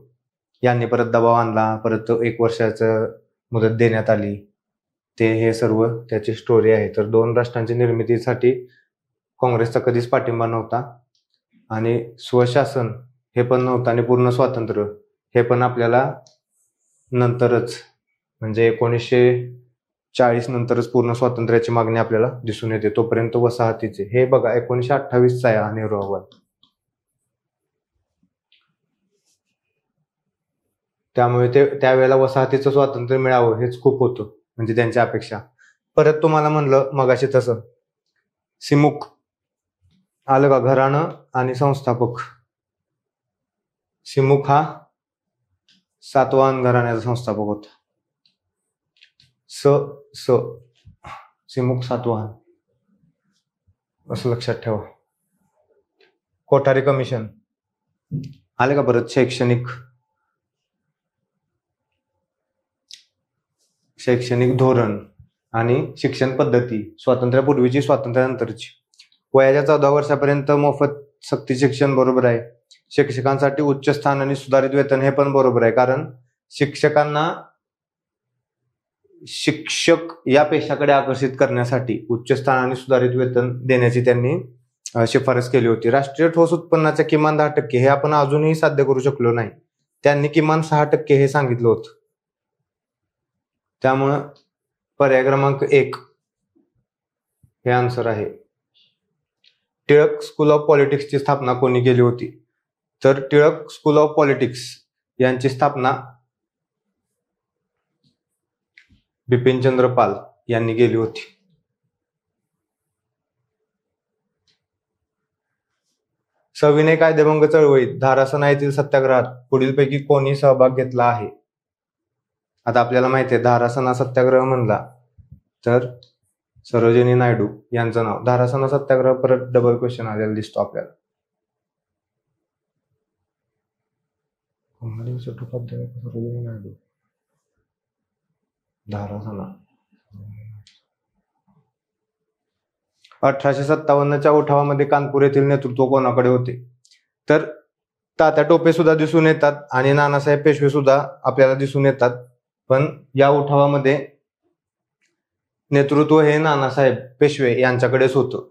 यांनी परत दबाव आणला. परत 1 वर्षाचं मुदत देण्यात आली. ते हे सर्व त्याची स्टोरी आहे. तर 2 राष्ट्रांच्या निर्मितीसाठी काँग्रेसचा कधीच पाठिंबा नव्हता आणि स्वशासन हे पण नव्हतं आणि पूर्ण स्वातंत्र्य हे पण आपल्याला नंतरच, म्हणजे 1940 नंतरच पूर्ण स्वातंत्र्याची मागणी आपल्याला दिसून येते. तोपर्यंत वसाहतीचे, हे बघा 1928चा आहे हा नेहरू अहवाल. त्यामुळे त्यावेळेला वसाहतीचं स्वातंत्र्य मिळावं हेच खूप होतं, म्हणजे त्यांची अपेक्षा. परत तुम्हाला म्हणलं मगाशी तसं सिमुक आलं का, घराणं आणि संस्थापक. सिमुक हा सातवाहन घराण्याचा संस्थापक होता. सिमुक सातवाहन असं लक्षात ठेवा. कोठारी कमिशन आले का. परत शैक्षणिक धोरण आणि शिक्षण पद्धती, स्वातंत्र्यापूर्वीची, स्वातंत्र्यानंतरची. वयाच्या 14 वर्षापर्यंत मोफत सक्ती शिक्षण बरोबर आहे. शिक्षकांसाठी उच्च स्थान आणि सुधारित वेतन हे पण बरोबर आहे, कारण शिक्षकांना शिक्षक या पेशाकडे आकर्षित करण्यासाठी उच्च स्थान आणि सुधारित वेतन देण्याची त्यांनी शिफारस केली होती. राष्ट्रीय ठोस उत्पन्नाच्या किमान 10% हे आपण अजूनही साध्य करू शकलो नाही. त्यांनी किमान 6% हे सांगितलं होतं. त्यामुळं पर्याय क्रमांक 1 हे आन्सर आहे. टिळक स्कूल ऑफ पॉलिटिक्सची स्थापना कोणी केली होती, तर टिळक स्कूल ऑफ पॉलिटिक्स यांची स्थापना बिपिनचंद्र पाल यांनी केली होती. सविनय कायदेभंग चळवळीत धारासणा येथील सत्याग्रहात पुढीलपैकी कोणी सहभाग घेतला आहे. आता आपल्याला माहिती आहे धारासणा सत्याग्रह म्हणला तर सरोजिनी नायडू यांचं नाव. धारासणा सत्याग्रह परत डबल क्वेश्चन आलेला दिसतो आपल्याला. सरोजिनी नायडू, धारासणा. 1857च्या उठावामध्ये कानपूर येथील नेतृत्व कोणाकडे होते, तर तात्या टोपे सुद्धा दिसून येतात आणि नानासाहेब पेशवे सुद्धा आपल्याला दिसून येतात. पण या उठावामध्ये नेतृत्व हे नानासाहेब पेशवे यांच्याकडेच होतं.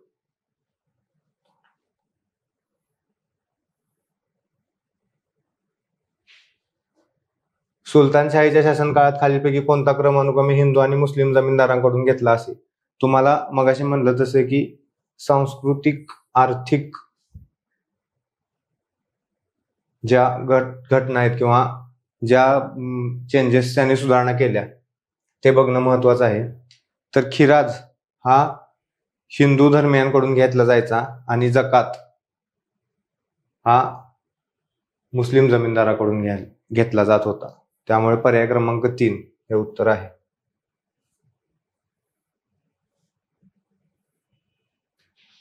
सुलतानशाहीच्या शासनकाळात खालीलपैकी कोणता क्रम अनुक्रमे हिंदू आणि मुस्लिम जमीनदारांकडून घेतला असेल. तुम्हाला मगाशी म्हणलं तसं की सांस्कृतिक, आर्थिक ज्या घटना आहेत किंवा ज्या चेंजेस त्यांनी सुधारणा केल्या ते बघणं महत्वाचं आहे. तर खिराज हा हिंदू धर्मियांकडून घेतला जायचा आणि जकात हा मुस्लिम जमीनदाराकडून घेतला जात होता. त्यामुळे पर्याय क्रमांक 3 हे उत्तर आहे.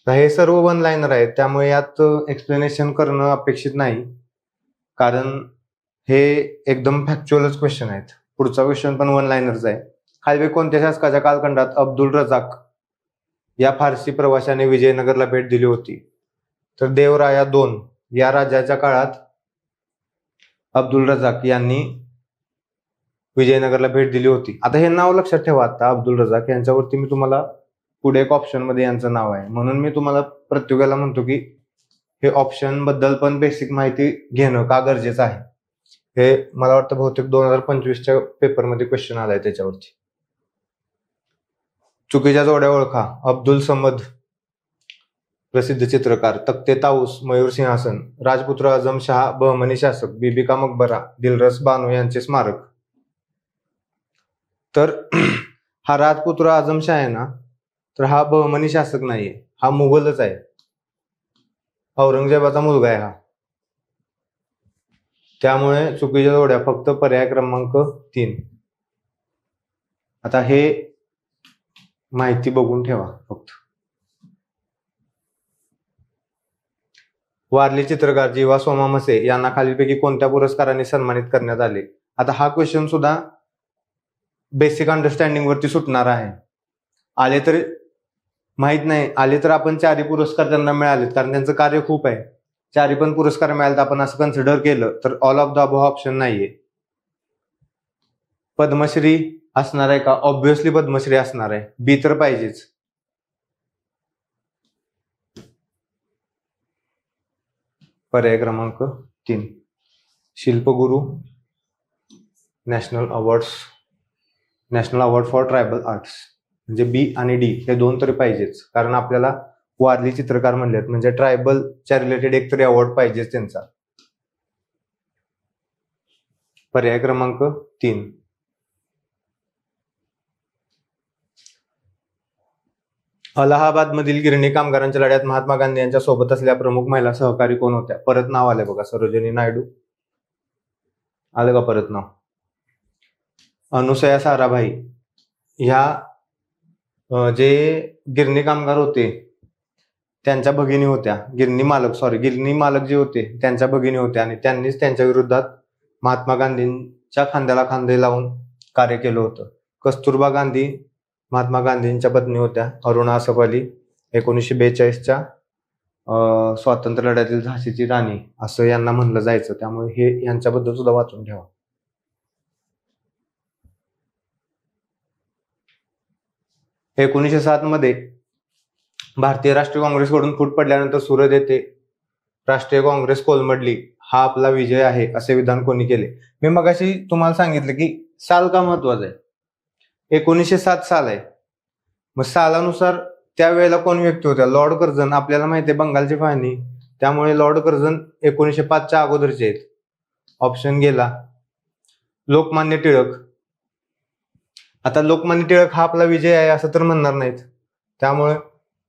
हे सर्व वन लाईनर आहेत, त्यामुळे यात एक्सप्लेनेशन करणं अपेक्षित नाही, कारण हे एकदम फॅक्च्युअलच क्वेश्चन आहेत. पुढचा क्वेश्चन पण वन लाईनरचा आहे. खालील कोणत्या शासकाच्या कालखंडात अब्दुल रजाक या फारसी प्रवाशाने विजयनगरला भेट दिली होती, तर देवराया 2 या राजाच्या काळात अब्दुल रजाक यांनी विजयनगरला भेट दिली होती. आता हे नाव लक्षात ठेवा. आता अब्दुल रजाक यांच्यावरती मी तुम्हाला पुढे एक ऑप्शन मध्ये यांचं नाव आहे, म्हणून मी तुम्हाला प्रत्येकाला म्हणतो की हे ऑप्शन बद्दल पण बेसिक माहिती घेणं का गरजेचं आहे. हे मला वाटतं बहुतेक 2025च्या पेपरमध्ये क्वेश्चन आलाय त्याच्यावरती. चुकीच्या जोड्या ओळखा. अब्दुल समद प्रसिद्ध चित्रकार, तख्ते ताऊस, मयूर सिंहासन, राजपुत्र आझम शहा बहमनी शासक, बीबी का मकबरा, दिलरस बानो यांचे स्मारक. तर हा राजपुत्र आझम शाह आहे ना, तर हा बहमनी शासक नाहीये, हा मुघलच आहे, औरंगजेबाचा मुलगा आहे हा. त्यामुळे चुकीच्या जोड्या फक्त पर्याय क्रमांक 3. आता हे माहिती बघून ठेवा फक्त. वारली चित्रकार जीवा सोमा मसे यांना खालीलपैकी कोणत्या पुरस्काराने सन्मानित करण्यात आले? आता हा क्वेश्चन सुद्धा बेसिक अंडरस्टँडिंग वरती सुटणार आहे. आले तर माहित नाही, आले तर आपण चारही पुरस्कार त्यांना मिळालेत, कारण त्यांचं कार्य खूप आहे. चारही पण पुरस्कार मिळाले तर आपण असं कन्सिडर केलं तर all of the above option नाहीये. पद्मश्री असणार आहे का? ऑब्व्हियसली पद्मश्री असणार आहे. बी तर पाहिजेच. पर्याय क्रमांक 3 Shilpguru national award for tribal arts, म्हणजे बी आणि डी हे दोन तरी पाहिजेच, कारण आपल्याला वारली चित्रकार म्हणलेत म्हणजे ट्रायबलच्या रिलेटेड एक तरी अवॉर्ड पाहिजेच त्यांचा. पर्याय क्रमांक 3. अलाहाबाद मधील गिरणी कामगारांच्या लढ्यात महात्मा गांधी यांच्या सोबत असलेल्या प्रमुख महिला सहकारी कोण होत्या? परत नाव आले बघा, सरोजिनी नायडू आलं का परत नाव? अनुसया साराभाई ह्या जे गिरणी कामगार होते त्यांच्या भगिनी होत्या. गिरणी मालक जे होते त्यांच्या भगिनी होत्या, आणि त्यांनीच त्यांच्या विरोधात महात्मा गांधींच्या खांद्याला खांदे लावून कार्य केलं होतं. कस्तुरबा गांधी महात्मा गांधींच्या पत्नी होत्या. अरुणा असफ अली 1942च्या स्वातंत्र्य लढ्यातील झाशीची राणी असं यांना म्हणलं जायचं, त्यामुळे हे यांच्याबद्दल सुद्धा वाचून ठेवा. एकोणीसशे मध्ये भारतीय राष्ट्रीय काँग्रेसकडून फूट पडल्यानंतर सुरत येथे राष्ट्रीय काँग्रेस कोलमडली, हा आपला विजय आहे असे विधान कोणी केले? मी मगाशी तुम्हाला सांगितलं की साल का महत्वाचा आहे. 1907 साल आहे, मग सालानुसार त्यावेळेला कोण व्यक्ती होत्या? Lord Curzon. आपल्याला माहिती आहे बंगालची फाळणी, त्यामुळे लॉर्ड कर्झन 1905च्या अगोदरचे आहेत. ऑप्शन गेला. लोकमान्य टिळक. आता लोकमान्य टिळक हा आपला विजय आहे असं तर म्हणणार नाहीत, त्यामुळे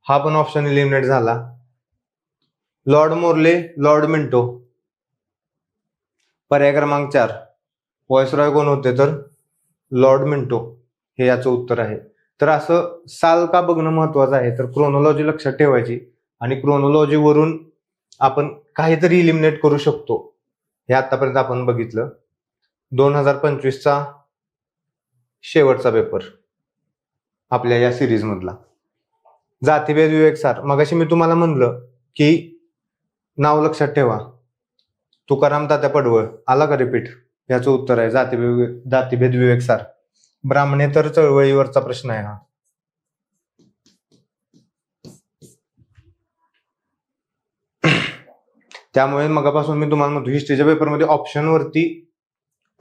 हा पण ऑप्शन इलिमिनेट झाला. Lord Morley, Lord Minto. पर्याय क्रमांक 4 व्हॉइसरॉय कोण होते? तर लॉर्ड मिंटो हे याचं उत्तर आहे. तर असं साल का बघणं महत्वाचं आहे, तर क्रोनॉलॉजी लक्षात ठेवायची, आणि क्रोनॉलॉजीवरून आपण काहीतरी इलिमिनेट करू शकतो. हे आतापर्यंत आपण बघितलं. 2025चा शेवटचा पेपर आपल्या या सिरीज मधला. जातीभेद विवेक सार. मगाशी मी तुम्हाला म्हणलं की नाव लक्षात ठेवा, तुकाराम तात्या पडवळ. आला का रिपीट? याचं उत्तर आहे जातीभेद विवेक सार. ब्राह्मणेतर चळवळीवरचा प्रश्न आहे हा. त्यामुळे मगापासून मी तुम्हाला म्हणतो हिस्ट्रीच्या पेपरमध्ये ऑप्शनवरती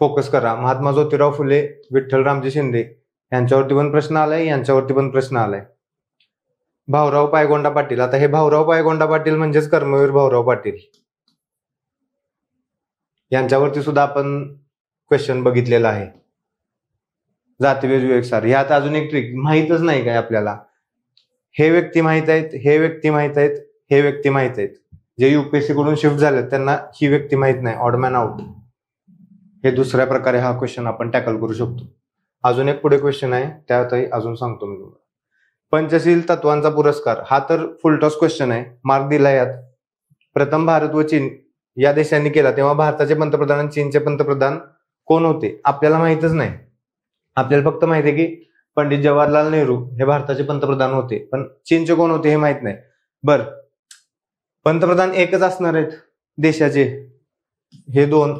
फोकस करा. महात्मा ज्योतिराव फुले, विठ्ठल रामजी शिंदे यांच्यावरती पण प्रश्न आलाय, यांच्यावरती पण प्रश्न आलाय. भाऊराव पायगोंडा पाटील. आता हे भाऊराव पायगोंडा पाटील म्हणजेच कर्मवीर भाऊराव पाटील, यांच्यावरती सुद्धा आपण क्वेश्चन बघितलेला आहे. जातीभेद विवेक सार. ह्यात अजून एक ट्रिक माहितच नाही काय आपल्याला. हे व्यक्ती माहित आहेत, हे व्यक्ती माहित आहेत, हे व्यक्ती माहित आहेत. जे युपीएससी कडून शिफ्ट झाले त्यांना ही व्यक्ती माहित नाही. Odd man out. हे दुसऱ्या प्रकारे हा क्वेश्चन आपण टॅकल करू शकतो. अजून एक पुढे क्वेश्चन आहे, त्यातही अजून सांगतो मी तुम्हाला. पंचशील तत्वांचा पुरस्कार हा तर फुलटॉस क्वेश्चन आहे, मार्क दिला यात. प्रथम भारत व चीन या देशांनी केला तेव्हा भारताचे पंतप्रधान आणि चीनचे पंतप्रधान कोण होते? आपल्याला माहितच नाही. आपल्याला फक्त माहिती आहे की पंडित जवाहरलाल नेहरू हे भारताचे पंतप्रधान होते, पण चीनचे कोण होते हे माहित नाही. बर, पंतप्रधान एकच असणार आहेत देशाचे. हे दोन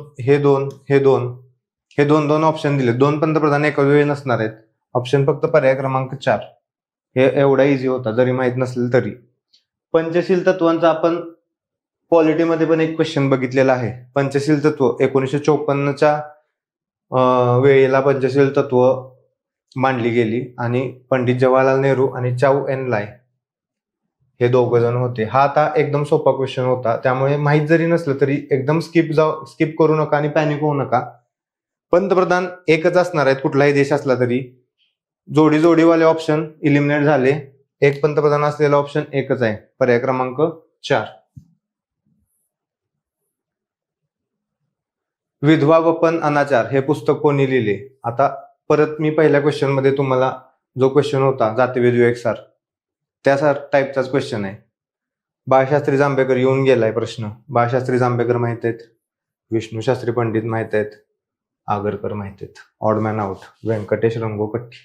ऑप्शन दिले. 2 पंतप्रधान एका वेळी नसणार आहेत. ऑप्शन फक्त पर्याय क्रमांक 4. हे एवढा इझी होता जरी माहित नसेल तरी. पंचशील तत्वांचा आपण पॉलिटीमध्ये पण एक क्वेश्चन बघितलेला आहे. पंचशील तत्व 1954च्या वेळेला पंचशील तत्व मांडली गेली, आणि पंडित जवाहरलाल नेहरू आणि चाऊ एन लाय हे 2 जण होते. हा आता एकदम सोपा क्वेश्चन होता, त्यामुळे माहित जरी नसलं तरी एकदम स्किप करू नका आणि पॅनिक होऊ नका. पंतप्रधान एकच असणार आहेत कुठलाही देश असला तरी. जोडीवाले ऑप्शन इलिमिनेट झाले. एक पंतप्रधान असलेला ऑप्शन एकच आहे, पर्याय क्रमांक 4. विधवा वपन अनाचार हे पुस्तक कोणी लिहिले? आता परत मी पहिल्या क्वेश्चन मध्ये तुम्हाला जो क्वेश्चन होता जातीभेद विवेकसार, त्या टाईपचाच क्वेश्चन आहे. बाळशास्त्री जांभेकर येऊन गेलाय प्रश्न. बाळशास्त्री जांभेकर माहित आहेत, विष्णू शास्त्री पंडित माहित आहेत, आगरकर माहित आहेत. ऑड मॅन आउट व्यंकटेश रंगोकट्टी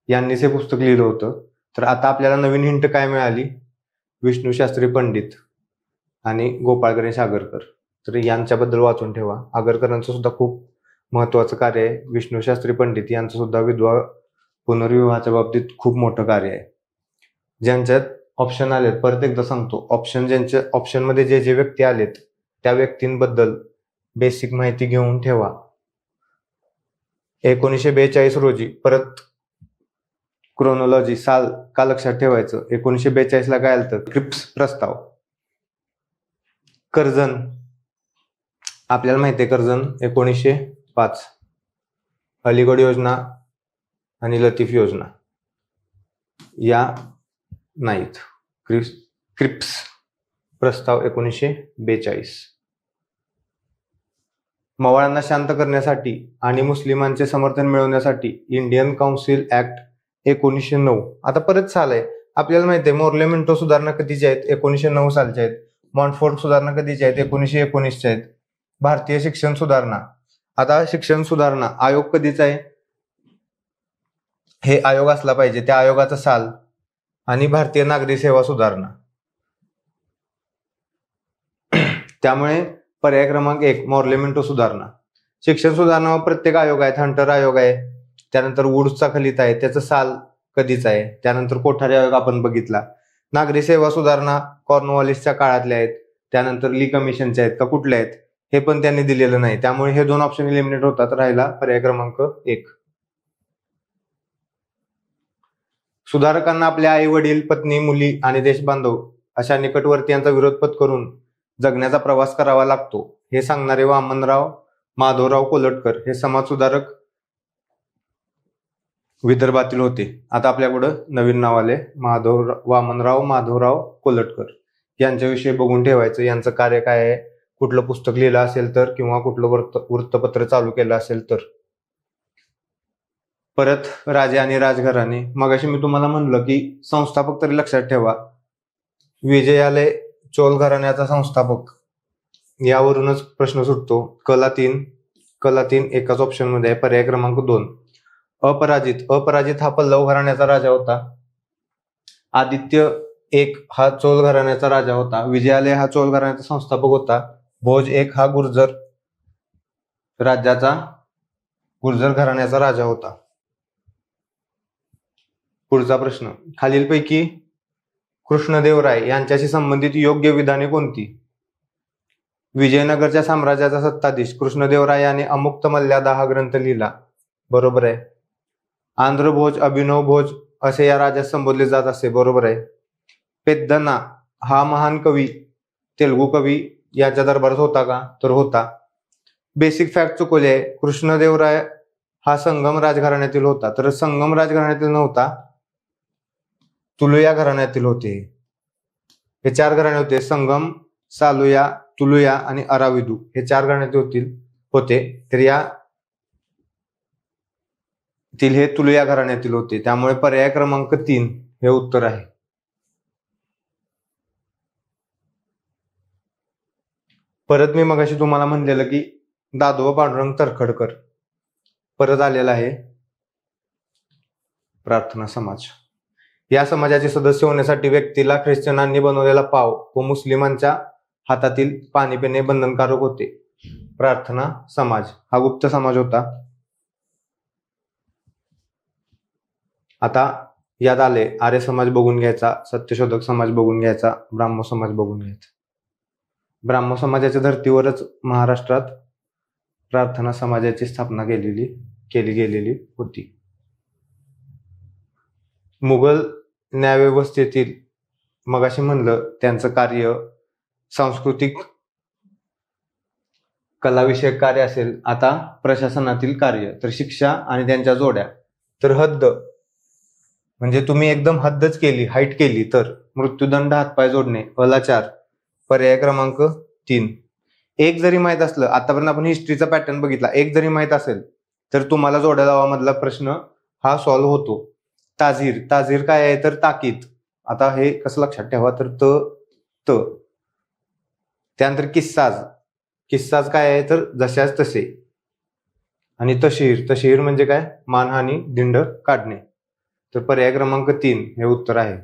यांनीच हे पुस्तक लिहिलं होतं. तर आता आपल्याला नवीन हिंट काय मिळाली? विष्णू शास्त्री पंडित आणि गोपाळ गणेश आगरकर. तर यांच्याबद्दल वाचून ठेवा. आगरकरांचं सुद्धा खूप महत्वाचं कार्य आहे. विष्णू शास्त्री पंडित यांचं सुद्धा विधवा पुनर्विवाहाच्या बाबतीत खूप मोठं कार्य आहे. ज्यांच्यात ऑप्शन आलेत, परत एकदा सांगतो, ज्यांच्या ऑप्शनमध्ये जे जे व्यक्ती आलेत त्या व्यक्तींबद्दल बेसिक माहिती घेऊन ठेवा. 1942 रोजी, परत क्रोनॉलॉजी साल का लक्षात ठेवायचं, 1942 ला काय आलं तर क्रिप्स प्रस्ताव. कर्जन आपल्याला माहिती आहे, कर्जन 1905. अलीगढ योजना आणि लतीफ योजना या नाहीत. क्रिप्स प्रस्ताव 1942. मवाळांना शांत करण्यासाठी आणि मुस्लिमांचे समर्थन मिळवण्यासाठी इंडियन काउन्सिल ऍक्ट 1909. आता परत साल आहे. आपल्याला माहिती आहे मोर्ले मिंटो सुधारणा कधीच्या आहेत? 1909 सालच्या आहेत. मॉन्टफोर्ट सुधारणा कधीच्या आहेत? 1919च्या आहेत. भारतीय शिक्षण सुधारणा, आता शिक्षण सुधारणा आयोग कधीचा आहे? हे आयोग असला पाहिजे, त्या आयोगाचा साल. आणि भारतीय नागरी सेवा सुधारणा. त्यामुळे पर्याय क्रमांक 1 मोर्ले मिंटो सुधारणा. शिक्षण सुधारणा प्रत्येक आयोग आहेत. हंटर आयोग आहे, त्यानंतर वुड्सचा खलिता आहे, त्याचं साल कधीचा आहे. त्यानंतर कोठारी आयोग आपण बघितला. नागरी सेवा सुधारणा कॉर्नवॉलिसच्या काळातल्या आहेत, त्यानंतर ली कमिशनच्या आहेत का कुठल्या आहेत हे पण त्यांनी दिलेलं नाही. त्यामुळे हे 2 ऑप्शन इलिमिनेट होतात. राहिला पर्याय क्रमांक 1. सुधारकांना आपल्या आई वडील, पत्नी, मुली आणि देशबांधव अशा निकटवर्तीयांचा विरोध पत्करून जगण्याचा प्रवास करावा लागतो हे सांगणारे वामनराव माधवराव कोलटकर हे समाजसुधारक विदर्भातील होते. आता आपल्याकडं नवीन नाव आले, वामनराव माधवराव कोलटकर. यांच्याविषयी बघून ठेवायचं, यांचं कार्य काय आहे, कुठलं पुस्तक लिहिलं असेल तर, किंवा कुठलं वृत्तपत्र चालू केलं असेल तर. परत राजे आणि राजघराणे. मगाशी मी तुम्हाला म्हणलं की संस्थापक तरी लक्षात ठेवा. विजयालय चोल घराण्याचा संस्थापक, यावरूनच प्रश्न सुटतो. कला तीन एकाच ऑप्शन मध्ये आहे. पर्याय क्रमांक 2. अपराजित हा पल्लव घराण्याचा राजा होता. आदित्य 1 हा चोल घराण्याचा राजा होता. विजयालय हा चोल घराण्याचा संस्थापक होता. भोज 1 हा गुर्जर घराण्याचा राजा होता. पुढचा प्रश्न, खालीलपैकी कृष्णदेवराय यांच्याशी संबंधित योग्य विधाने कोणती? विजयनगरच्या साम्राज्याचा सत्ताधीश कृष्णदेवराय याने अमुक्त मर्यादा हा ग्रंथ लिहिला. बरोबर आहे. आंध्रभोज, अभिनव भोज असे या राजास संबोधले जात असे. बरोबर आहे. पेद्दना हा महान कवी, तेलुगू कवी याच्या दरबारात होता का? तर होता. बेसिक फॅक्ट चुकवले आहे. कृष्णदेवराय हा संगम राजघराण्यातील होता, तर संगम राजघराण्यातील नव्हता, तुलुया घराण्यातील होते. हे 4 घराणे होते, संगम, सालुया, तुलुया आणि अराविदू हे 4 घराण्यातील होते. तर हे तुलुया घराण्यातील होते. त्यामुळे पर्याय क्रमांक 3 हे उत्तर आहे. परत मी मगाशी तुम्हाला म्हणलेलं की दादोबा पांडुरंग तरखडकर परत आलेला आहे. प्रार्थना समाज, या समाजाचे सदस्य होण्यासाठी व्यक्तीला ख्रिश्चनांनी बनवलेला पाव व मुस्लिमांच्या हातातील पाणी पिणे बंधनकारक होते. प्रार्थना समाज हा गुप्त समाज होता. आता याद आले, आर्य समाज बघून घ्यायचा, सत्यशोधक समाज बघून घ्यायचा, ब्राह्मो समाज बघून घ्यायचा. ब्राह्मो समाजाच्या धर्तीवरच महाराष्ट्रात प्रार्थना समाजाची स्थापना केली गेलेली होती. मुघल न्यायव्यवस्थेतील मगाशी म्हणलं त्यांचं कार्य सांस्कृतिक कलाविषयक कार्य असेल. आता प्रशासनातील कार्य, तर शिक्षा आणि त्यांच्या जोड्या. तर हद्द म्हणजे तुम्ही एकदम हद्दच केली, हाईट केली तर मृत्यूदंड, हातपाय जोडणे, अलाचार. पर्याय क्रमांक 3. एक जरी माहित असलं, आतापर्यंत आपण हिस्ट्रीचा पॅटर्न बघितला, एक जरी माहित असेल तर तुम्हाला जोड्या लावा मधला प्रश्न हा सॉल्व्ह होतो. ताझीर, ताझीर काय आहे तर ताकीद. आता हे कसं लक्षात ठेवा तर त. त्यानंतर किस्साज, किस्साज काय आहे तर जशाच तसे. आणि तशहीर, तशहीर म्हणजे काय मानहानी, दिंड काढणे. तर पर्याय क्रमांक 3 हे उत्तर आहे.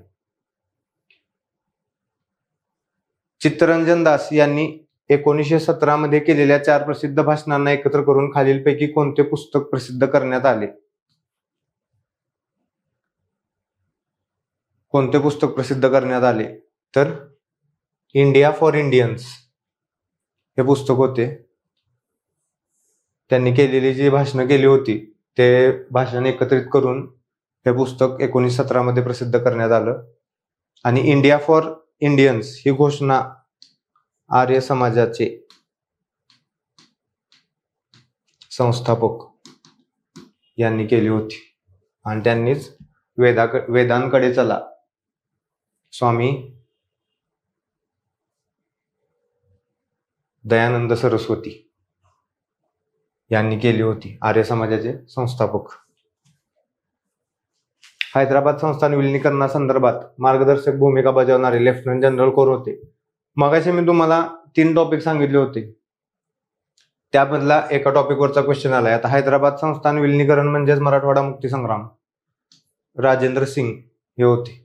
चित्तरंजन दास यांनी 1917 मध्ये केलेल्या 4 प्रसिद्ध भाषणांना एकत्र करून खालीलपैकी कोणते पुस्तक प्रसिद्ध करण्यात आले? कोणते पुस्तक प्रसिद्ध करण्यात आले तर इंडिया फॉर इंडियन्स हे पुस्तक होते. त्यांनी केलेली जी भाषणं केली होती ते भाषण एकत्रित करून हे पुस्तक 1917 मध्ये प्रसिद्ध करण्यात आलं. आणि इंडिया फॉर इंडियन्स ही घोषणा आर्य समाजाचे संस्थापक यांनी केली होती. आणि त्यांनीच वेदांकडे चला स्वामी दयानंद सरस्वती यांनी केली होती, आर्य समाजाचे संस्थापक. हैदराबाद संस्थान विलिनीकरणासंदर्भात मार्गदर्शक भूमिका बजावणारे लेफ्टनंट जनरल कोण होते? मगाशी मी तुम्हाला 3 टॉपिक सांगितले होते, त्यामधला एका टॉपिकवरचा क्वेश्चन आलाय. आता हैदराबाद संस्थान विलिनीकरण म्हणजेच मराठवाडा मुक्ती संग्राम, राजेंद्र सिंग हे होते.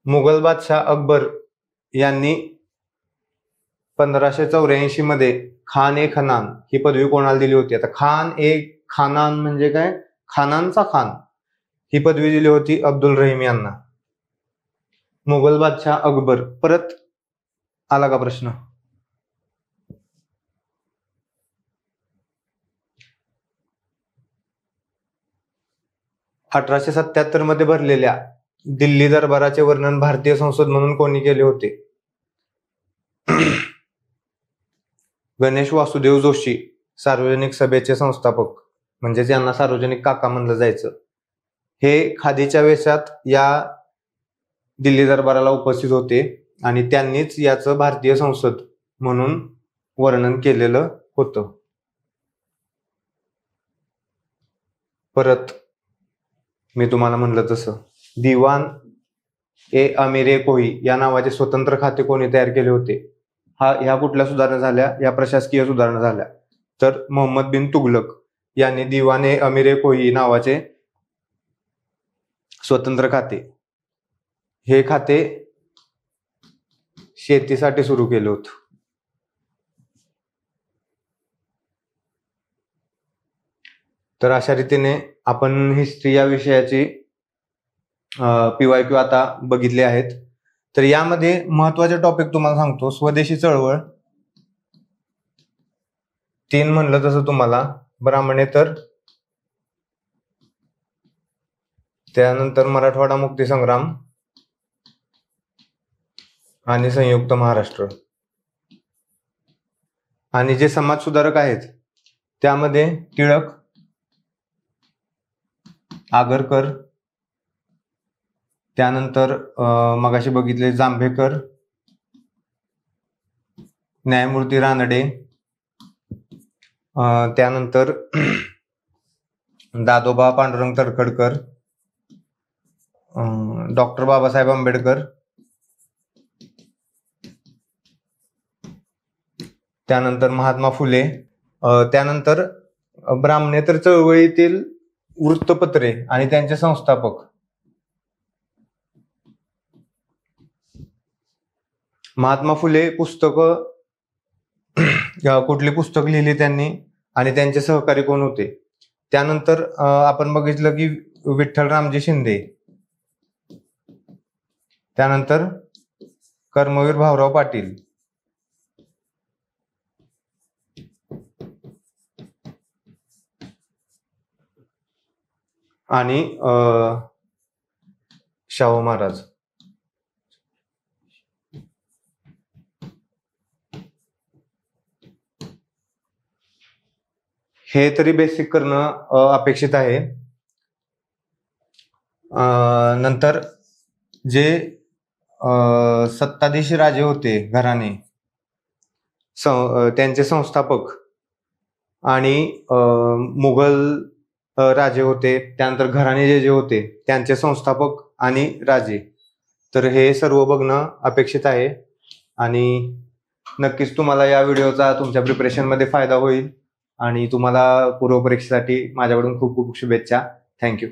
मुघल बादशाह अकबर यांनी 1584 मध्ये खान ए खनान ही पदवी कोणाला दिली होती? आता खान ए खानान म्हणजे काय, खानांचा खान, ही पदवी दिली होती अब्दुल रहीम यांना. मुघल बादशाह अकबर, परत आला का प्रश्न? (1877) मध्ये भरलेल्या दिल्ली दरबाराचे वर्णन भारतीय संसद म्हणून कोणी केले होते? गणेश वासुदेव जोशी, सार्वजनिक सभेचे संस्थापक, म्हणजे यांना सार्वजनिक काका म्हणलं जायचं. हे खादीच्या वेशात या दिल्ली दरबाराला उपस्थित होते आणि त्यांनीच याचं भारतीय संसद म्हणून वर्णन केलेलं होतं. परत मी तुम्हाला म्हणलं तसं दिवान ए अमीर कोही या नावाचे स्वतंत्र खाते कोणी तयार केले होते? ह्या कुठल्या सुधारणा झाल्या? या प्रशासकीय सुधारणा झाल्या. तर मोहम्मद बिन तुगलक यांनी दिवान ए अमीर कोही नावाचे स्वतंत्र खाते, हे खाते शेतीसाठी सुरू केलं होतं. तर अशा रीतीने आपण हिस्ट्री या विषयाची PYQ आता बघितले आहेत. तर यामध्ये महत्वाचे टॉपिक तुम्हाला सांगतो. स्वदेशी चळवळ 3 म्हणलं तसं तुम्हाला, ब्राह्मणेतर, त्यानंतर मराठवाडा मुक्ती संग्राम आणि संयुक्त महाराष्ट्र. आणि जे समाज सुधारक आहेत त्यामध्ये टिळक, आगरकर, त्यानंतर मगाशी बघितले जांभेकर, न्यायमूर्ती रानडे, त्यानंतर दादोबा पांडुरंग तर्खडकर, डॉक्टर बाबासाहेब आंबेडकर, त्यानंतर महात्मा फुले, त्यानंतर ब्राह्मणेतर चळवळीतील वृत्तपत्रे आणि त्यांचे संस्थापक महात्मा फुले. पुस्तकं कुठली पुस्तक लिहिली त्यांनी आणि त्यांचे सहकारी कोण होते? त्यानंतर आपण बघितलं की विठ्ठल रामजी शिंदे, त्यानंतर कर्मवीर भाऊराव पाटील, आणि शाहू महाराज. हे तरी बेसिक करणं अपेक्षित आहे. नंतर जे सत्ताधीश राजे होते घराणे, त्यांचे संस्थापक आणि मुघल राजे होते, त्यानंतर घराणे जे जे होते त्यांचे संस्थापक आणि राजे, तर हे सर्व बघणं अपेक्षित आहे. आणि नक्कीच तुम्हाला या व्हिडिओचा तुमच्या प्रिपरेशनमध्ये फायदा होईल आणि तुम्हाला पूर्वपरीक्षेसाठी माझ्याकडून खूप खूप शुभेच्छा. थँक्यू.